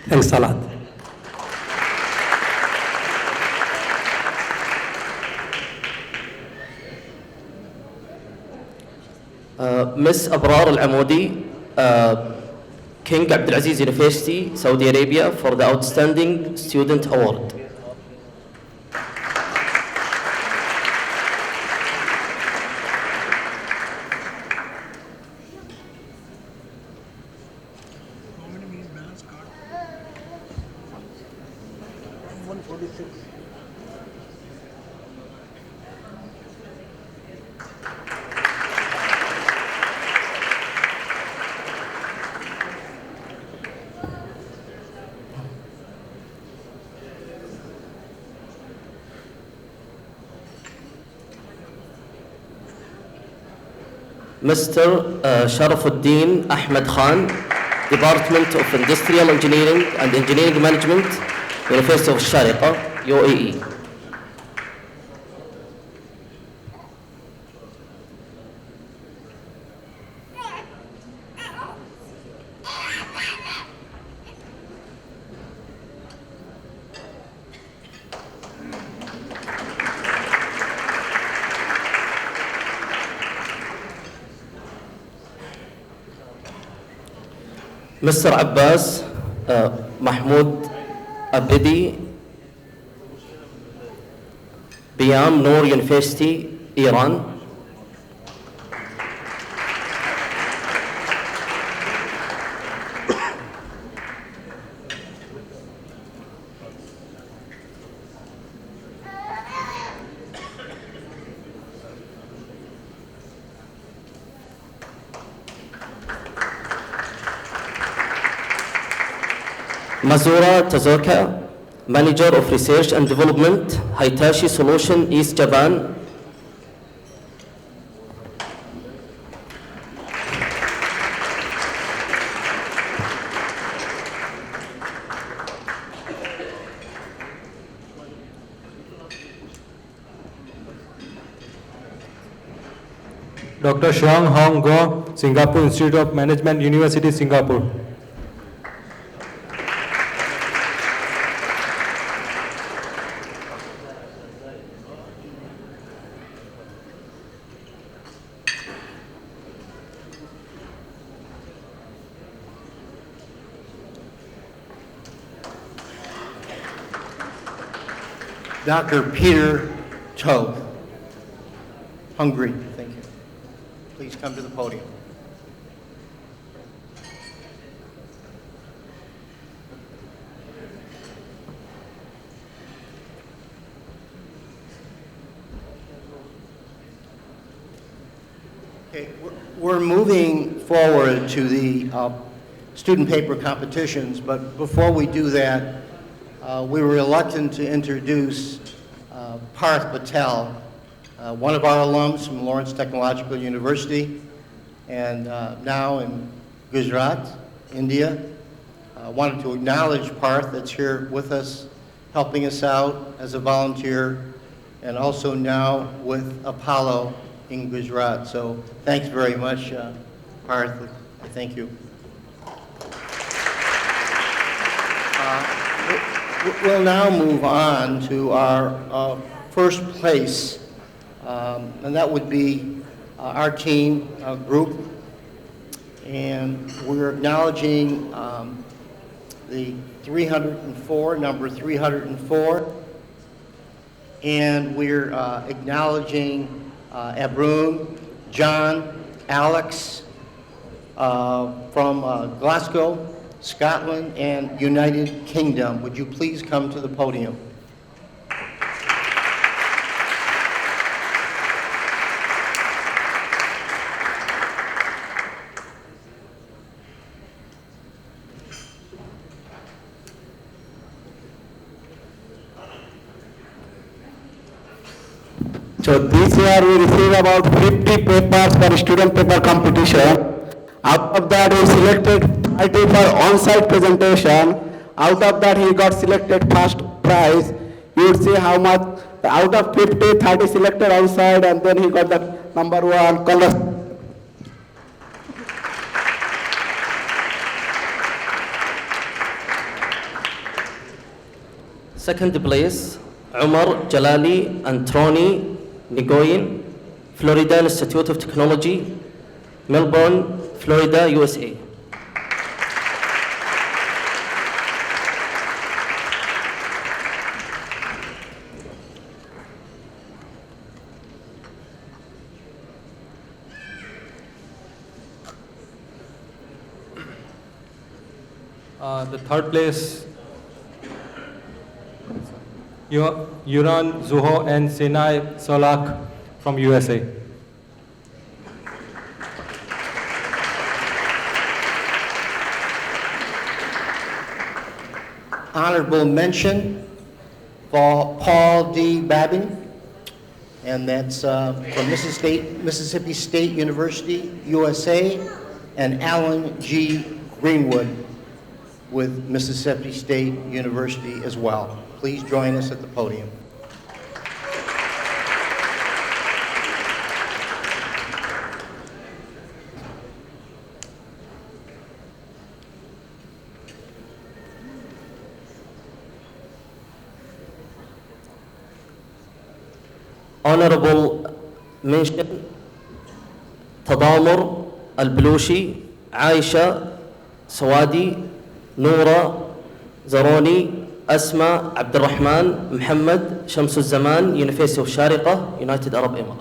Thanks a lot. Miss Abrar Al-Amoudi, King Abdulaziz University, Saudi Arabia, for the Outstanding Student Award. Mr. Sharafuddin Ahmed Khan, Department of Industrial Engineering and Engineering Management, University of Sharqa, UAE. Mr. Abbas Mahmoud Abedi, Biam Noor University, Iran. Mazura Tazoka, Manager of Research and Development, Hitachi Solution, East Japan. Dr. Xiang Hong Go, Singapore Institute of Management, University, Singapore. Dr. Peter Toe, Hungary. Thank you. Please come to the podium. Okay, we're moving forward to the student paper competitions, but before we do that, we were reluctant to introduce Parth Patel, one of our alums from Lawrence Technological University, and now in Gujarat, India. I wanted to acknowledge Parth that's here with us, helping us out as a volunteer, and also now with Apollo in Gujarat. So thanks very much, Parth. Thank you. We'll now move on to our first place, and that would be our team, our group. And we're acknowledging the 304, number 304. And we're acknowledging Abroon, John, Alex from Glasgow, Scotland, and United Kingdom. Would you please come to the podium? So this year we received about 50 papers for student paper competition. Out of that we selected 30 for on-site presentation. Out of that he got selected first prize. You would see how much, out of 50, 30 selected on-site, and then he got the number one. Second place, Umar Jalali Antroni Nigoyin, Florida Institute of Technology, Melbourne, Florida, USA. The third place, Yuran Zuho and Senai Solak from USA. Honorable mention for Paul D. Babin, and that's from Mississippi State University, USA, and Alan G. Greenwood with Mississippi State University as well. Please join us at the podium. Honorable mention Tadamur Al-Belushi, Aisha Sawadi, Noura Zaroni, Asma Abdurrahman, Muhammad Shamsul Zaman, University of Sharqa, United Arab Emirates.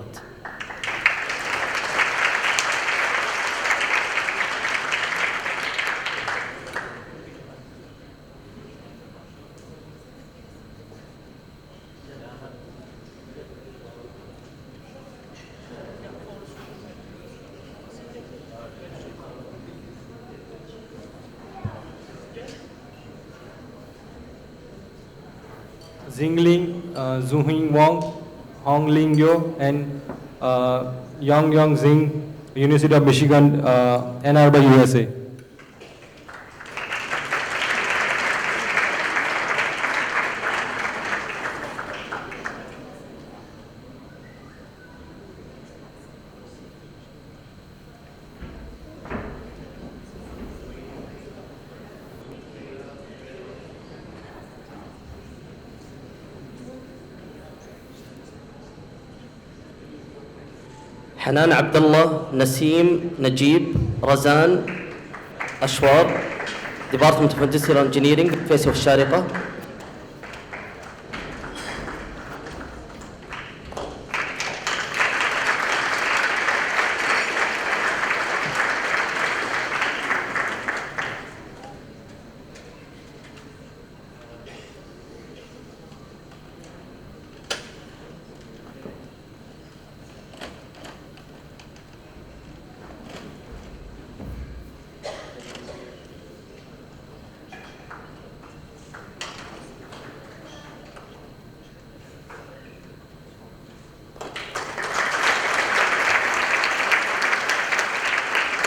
Zingling, Zuhing Wong, Hong Ling Yo, and Yang Yang Zing, University of Michigan, Ann Arbor, USA. حنان عبد الله، نسيم، نجيب، رزان، أشوار، Department of Industrial Engineering, University of Sharqa.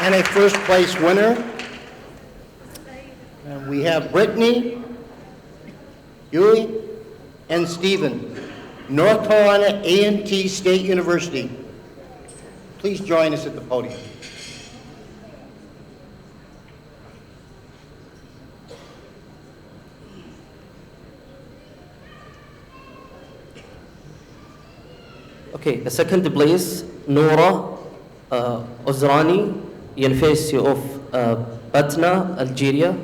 And a first place winner. And we have Brittany, Yui, and Stephen, North Carolina A&T State University. Please join us at the podium. Okay, the second place, Noura Ozrani, University of Batna, Algeria.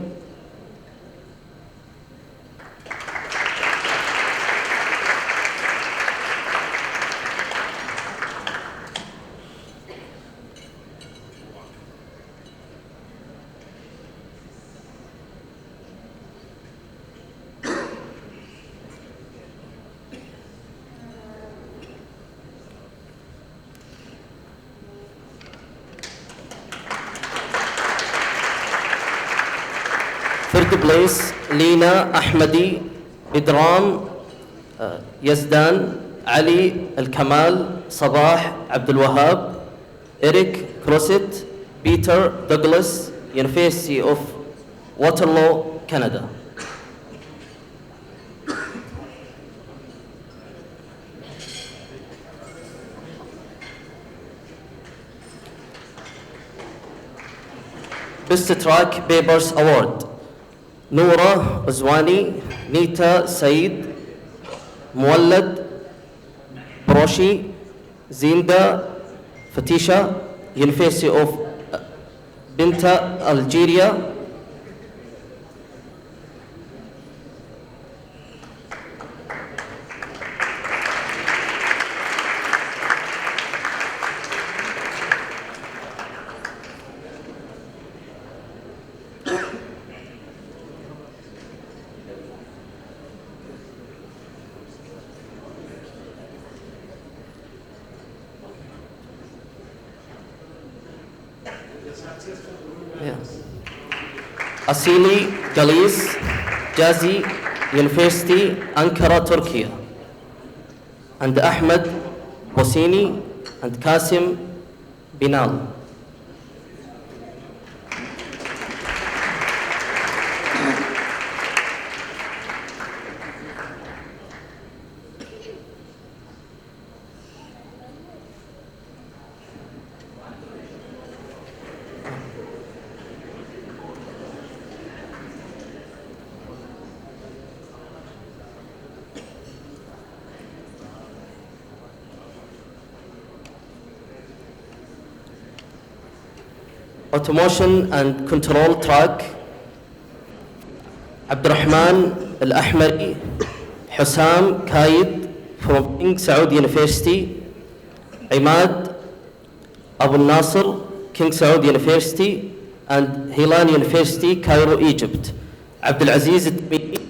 Third place, Lina Ahmadi, Idram Yazdan, Ali Al-Kamal, Sabah Abdul Wahab, Eric Crosset, Peter Douglas, University of Waterloo, Canada. Best Track Papers Award, Noura Uzwani, Nita Said, Muwallad Broshi, Zinda Fatisha, University of Binta, Algeria. Yeah. Asili Galis, Jazi University, Ankara, Turkey. And Ahmed Bosini and Kasim Binal. Automation and control track, Abdurrahman Al-Ahmari, Hussam Kaid from King Saud University, Imad Abu Nasser, King Saud University, and Hilal University, Cairo, Egypt. Abdulaziz Tmimi,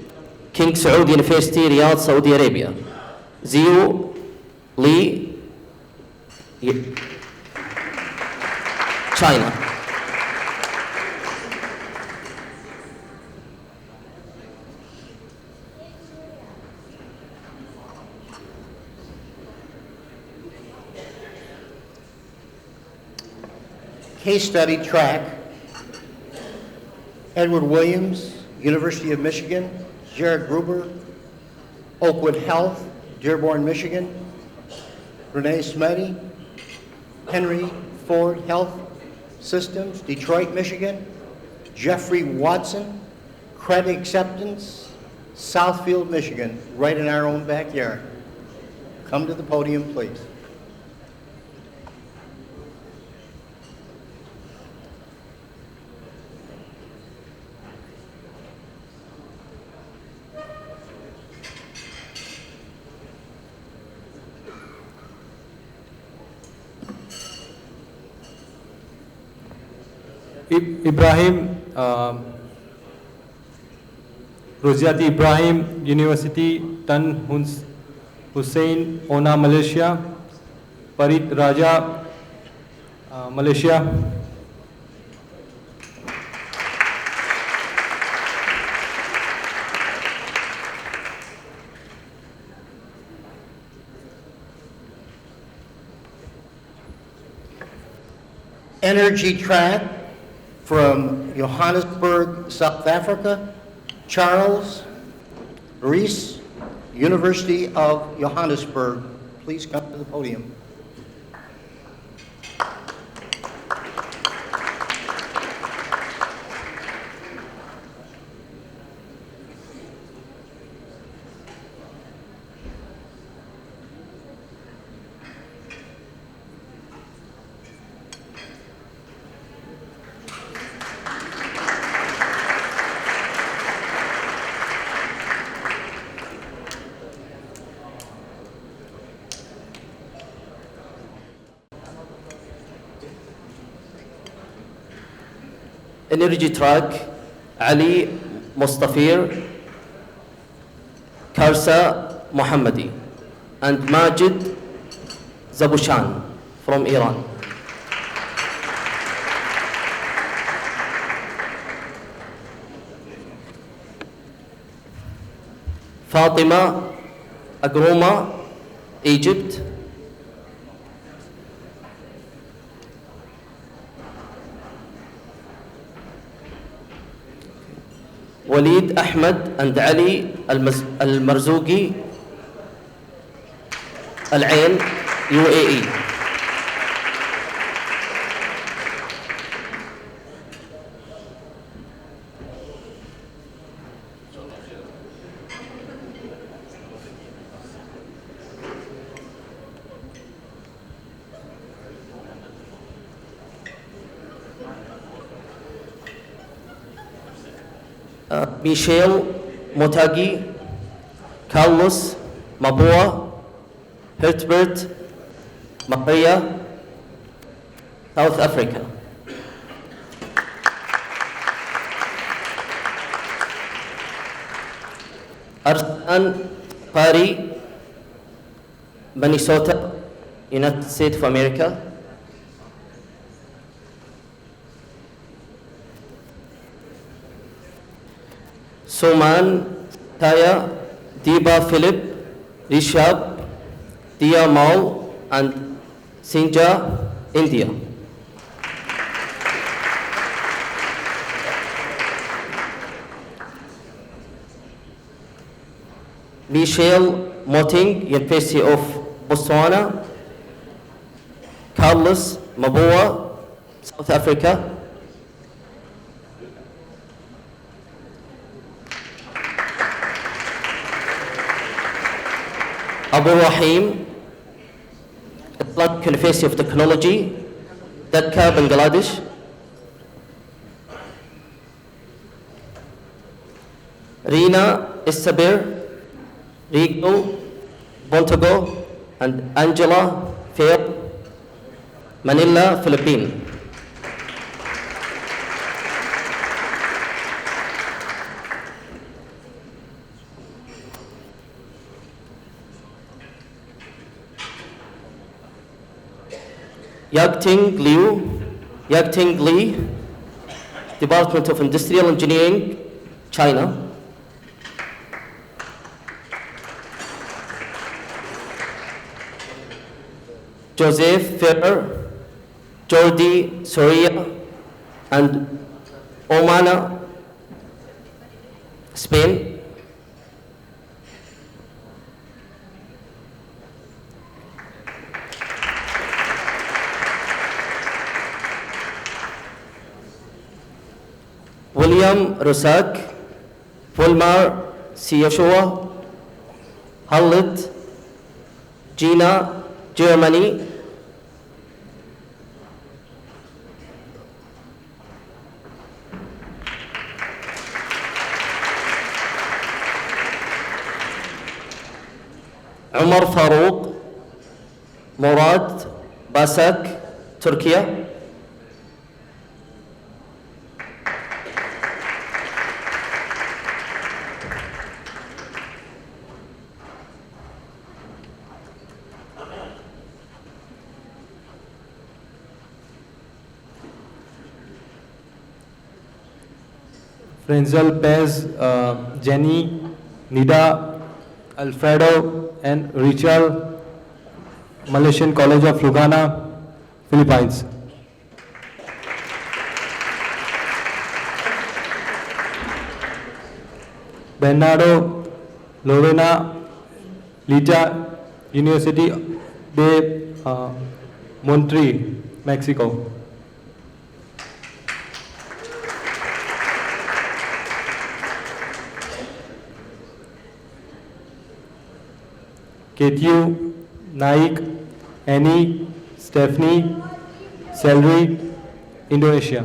King Saud University, Riyadh, Saudi Arabia. Zio Lee, China. Case study track, Edward Williams, University of Michigan, Jared Gruber, Oakwood Health, Dearborn, Michigan, Renee Smeddy, Henry Ford Health Systems, Detroit, Michigan, Jeffrey Watson, Credit Acceptance, Southfield, Michigan, right in our own backyard. Come to the podium, please. Ibrahim, Roziati Ibrahim, University, Tun Hussein, Ona, Malaysia, Parit Raja, Malaysia. Energy track from Johannesburg, South Africa, Charles Rees, University of Johannesburg. Please come to the podium. Energy track, Ali Mustafir, Karsa Mohammadi, and Majid Zabushan from Iran. Fatima Agroma, Egypt. Walid Ahmed and Ali Al-Marzugi, Al-Ain, UAE. Michelle Motagi, Carlos Mabua, Hertbert Maria, South Africa. Arsan Pari, Minnesota, United States of America. Suman, Kaya, Deepa Philip, Rishabh, Dia Mao, and Sinja, India. Michelle Moting, University of Botswana. Carlos Maboa, South Africa. Abu Rahim, Atlantic University of Technology, Dhaka, Bangladesh. Rina Isabir, Rigo, Bontago, and Angela Fair, Manila, Philippines. Yagting Li, Department of Industrial Engineering, China. Joseph Ferrer, Jordi Soria, and Omana, Spain. William Rusak, Volmar Siyashua, Khalid, Gina, Germany. Umar Farouk, Murad, Basak, Turkey. Frenzel Pez, Jenny, Nida, Alfredo, and Richard, Malaysian College of Lugana, Philippines. Bernardo, Lorena, Lita, University de Montreal, Mexico. Ketyu, Naik, Annie, Stephanie, Selvi, Indonesia.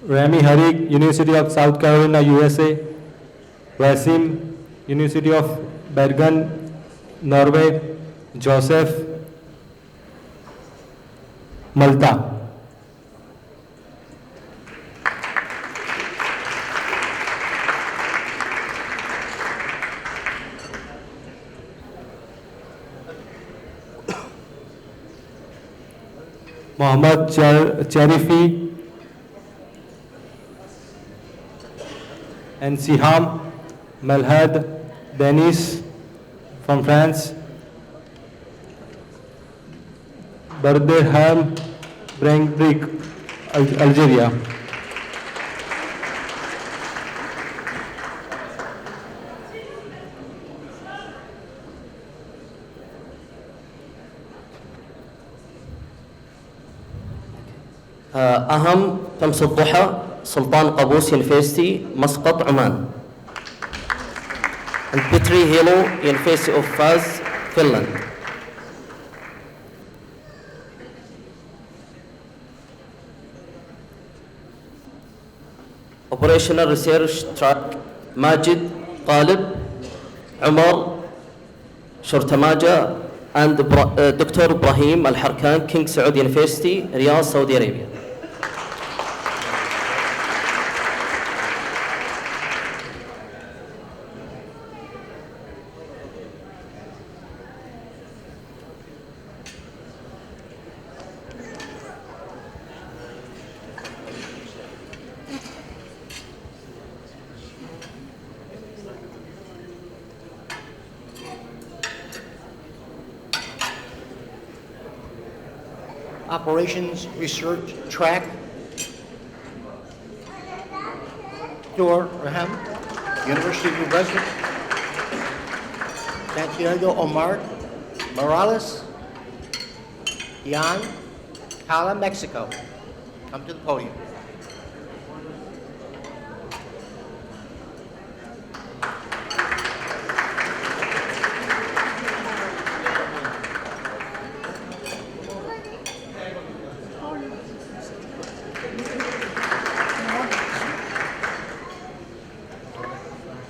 Rami Harik, University of South Carolina, USA. Wasim, University of Bergen, Norway. Joseph, Malta. Mohammad Charifi and Siham Malhad Denis from France. Barderham Brangbrick, Algeria. أهم شمس الضحى سلطان قابوس University, Muscat, Oman. And Petri Hilo, University of Faz, Finland. Operational Research Track, Majid, Qalib, Umar, Shortamaja, and Dr. Ibrahim Al-Harkan, King Saud University, Riyadh, Saudi Arabia. operations research track. Dr. Raham, University of New Brunswick. Santiago Omar Morales, Yan, Cala, Mexico. Come to the podium.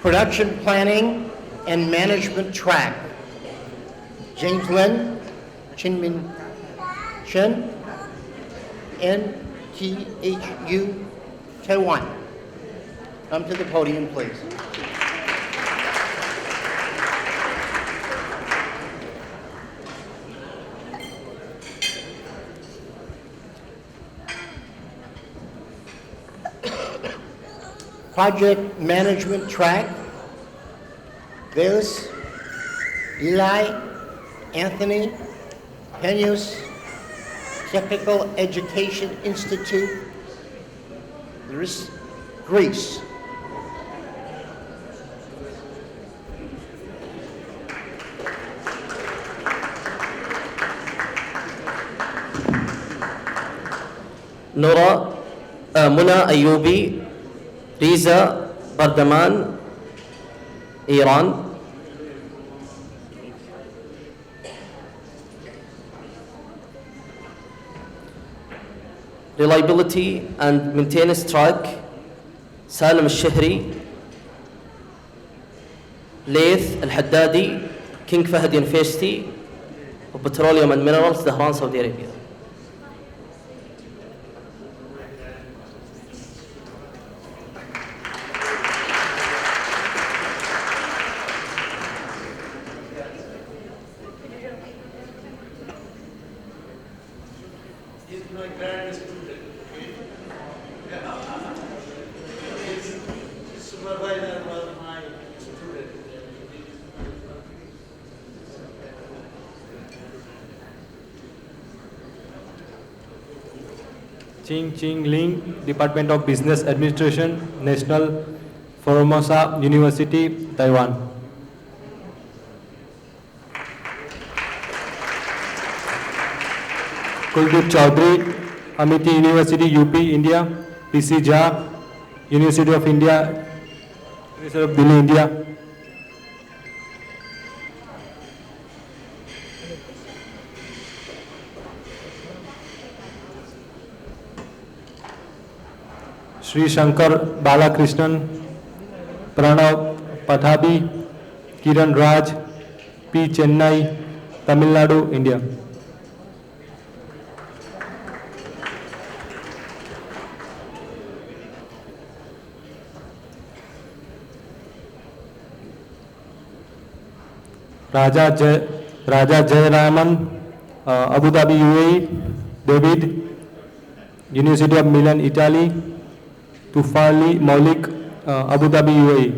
Production Planning and Management Track. James Lin, Chinmin Chen, NTHU, Taiwan. Come to the podium, please. Project Management Track. There's Eli Anthony Peñas, Technical Education Institute, Greece. Nora Muna Ayubi, Riza Bardaman, Iran. Reliability and Maintenance Track, Salim Al-Shihri, Laith Al-Haddadi, King Fahd University of Petroleum and Minerals, Tehran, Saudi Arabia. Ching Ling, Department of Business Administration, National Formosa University, Taiwan. Kuldeep Chaudhary, Amity University, UP, India. PC Jha, University of India, University of Delhi, India. Sri Shankar Balakrishnan, Pranav Pathabi, Kiran Raj, P. Chennai, Tamil Nadu, India. Raja Jayaraman, Abu Dhabi, UAE. David, University of Milan, Italy. Tufali Maulik, Abu Dhabi, UAE.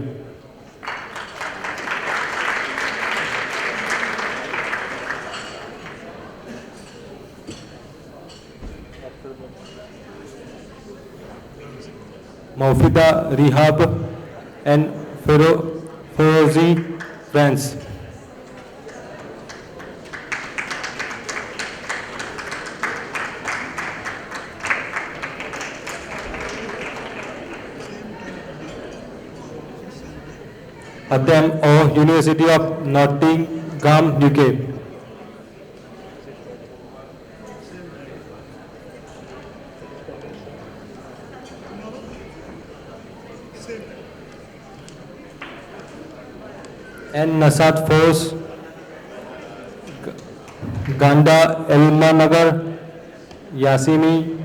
Maufida Rihab and Ferozi, France. Adam O, University of Nottingham, UK. And Nasat Force, Ganda Elmanagar, Yasimi,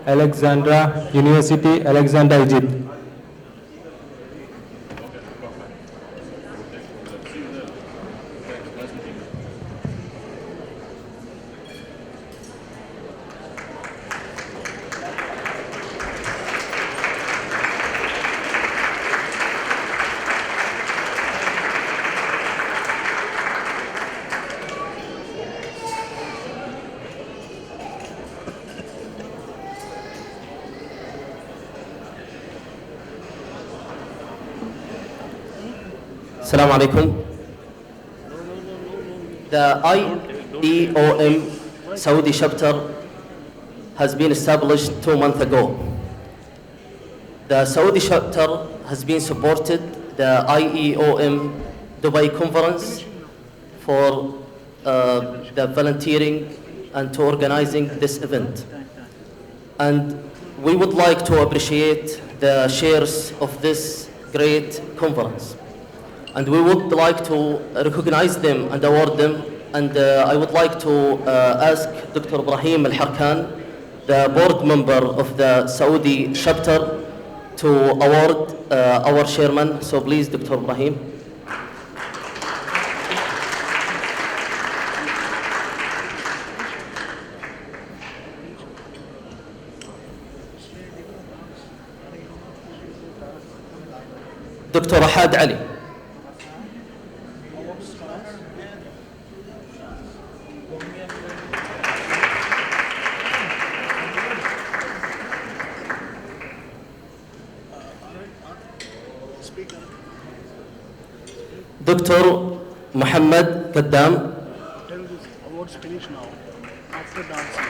Alexandra University, Alexandria, Egypt. Assalamu alaikum. The IEOM Saudi chapter has been established 2 months ago. The Saudi chapter has been supported the IEOM Dubai conference for the volunteering and to organizing this event. And we would like to appreciate the shares of this great conference. And we would like to recognize them and award them. And I would like to ask Dr. Ibrahim Al-Harkan, the board member of the Saudi chapter, to award our chairman. So please, Dr. Ibrahim. Dr. Ahad Ali. Dr. Muhammad Kaddam. Awards finish now. After dancing.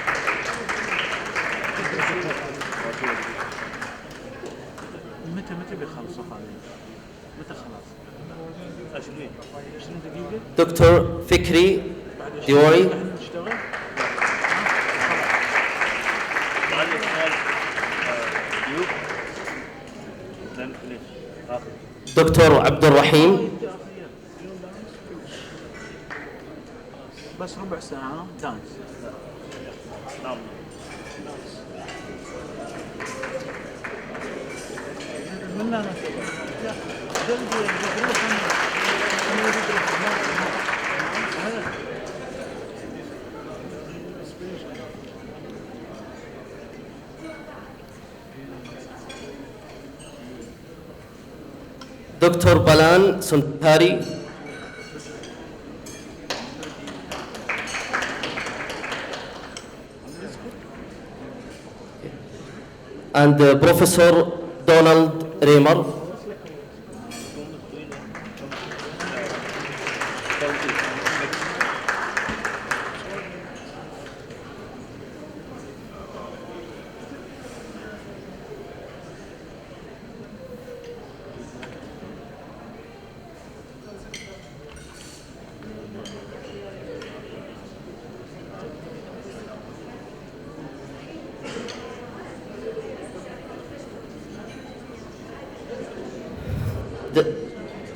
متى بيخلصوا عليه؟ متى خلاص؟ 20 دقيقة؟ Dr. Fikri Diori. Dr. Abdul Rahim. بس ربع ساعة دانس. Dr. Balan Suntari. And Professor Donald Raymer.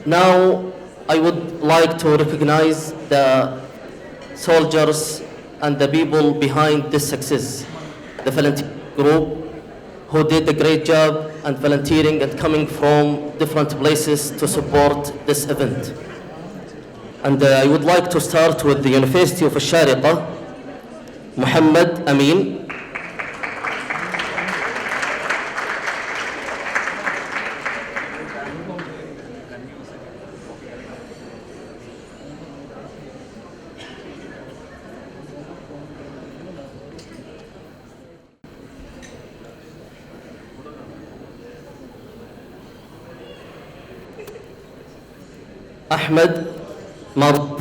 Now, I would like to recognize the soldiers and the people behind this success, the volunteer group who did a great job and volunteering and coming from different places to support this event. And I would like to start with the University of Al-Shariqa, Muhammad Amin. Ahmed Maruf.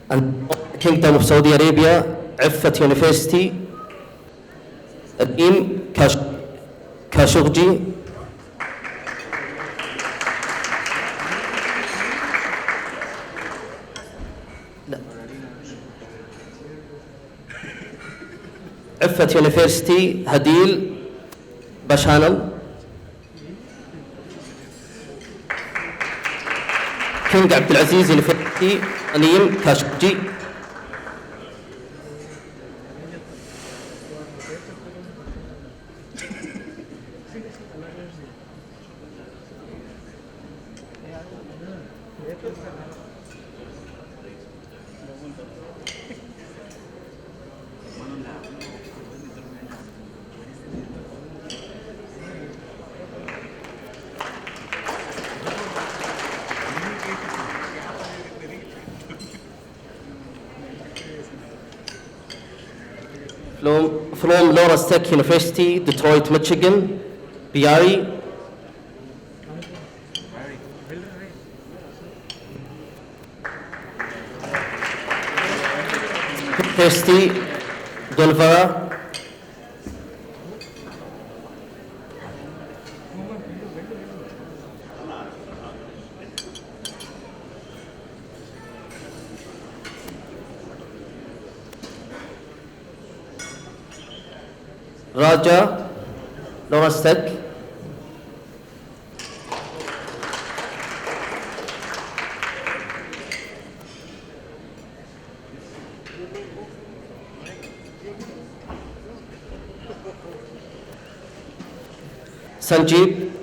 And Kingdom of Saudi Arabia, Iffat University, Adim Khashoggi. Iffat University, Hadil Bashanal. King Abdulaziz University, Anim Khashoggi. from Loras Tech University, Detroit, Michigan, Biari. University, Golvara. Raja, Loras Tech. Sanjeev.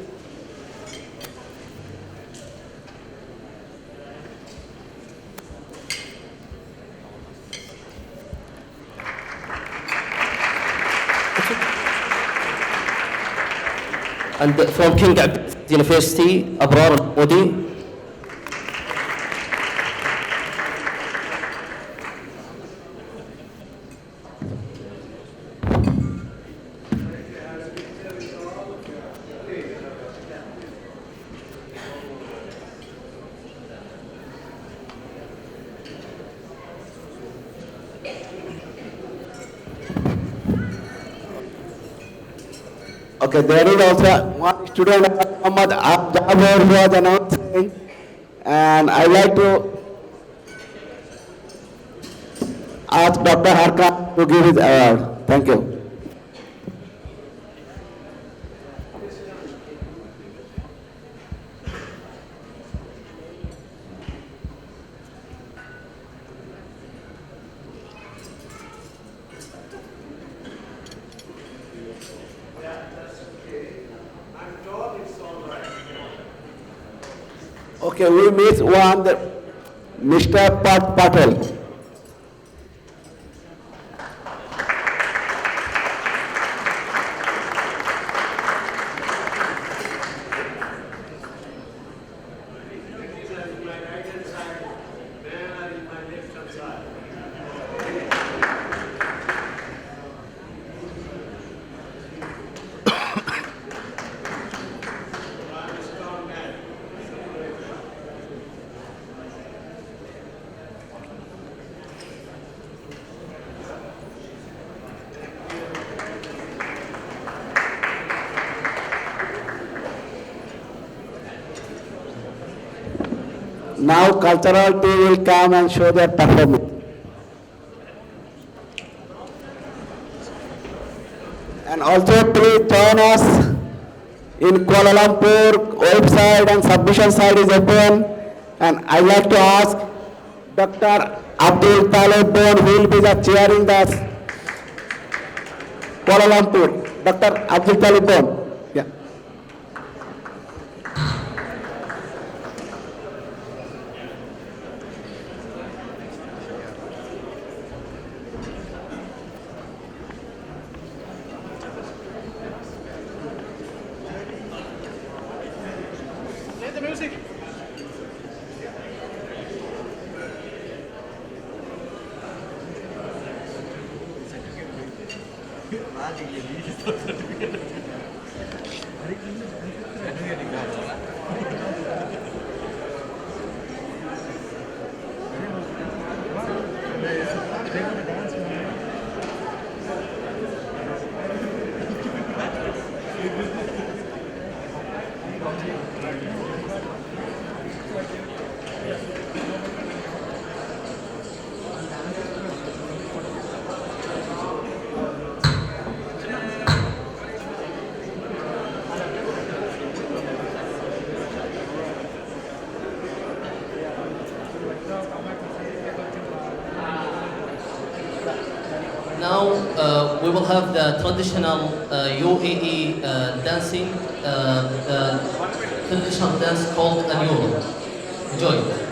And from King Abdul University, Abrar Modi. Okay, there is also one student, Muhammad Jabir, who was announcing, and I like to ask Dr. Harka to give his award. Thank you. Okay, we miss one, Mr. Patel. Now cultural team will come and show their performance. And also please join us in Kuala Lumpur, website and submission site is open. And I like to ask Dr. Abdul Talib Bon, who will be the chairing the Kuala Lumpur. Dr. Abdul Talib Bon. Yeah. Now we will have the traditional UAE dancing, the traditional dance called Anur. Enjoy.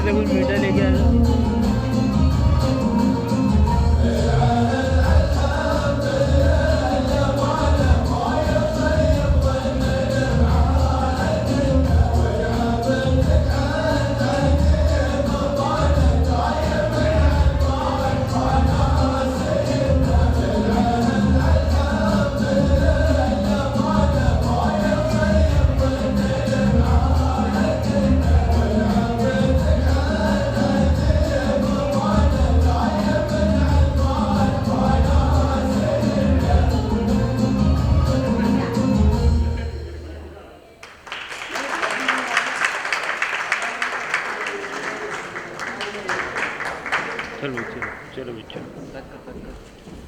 में कुछ मीठा लेके आया। चलो चलो चलो चलो।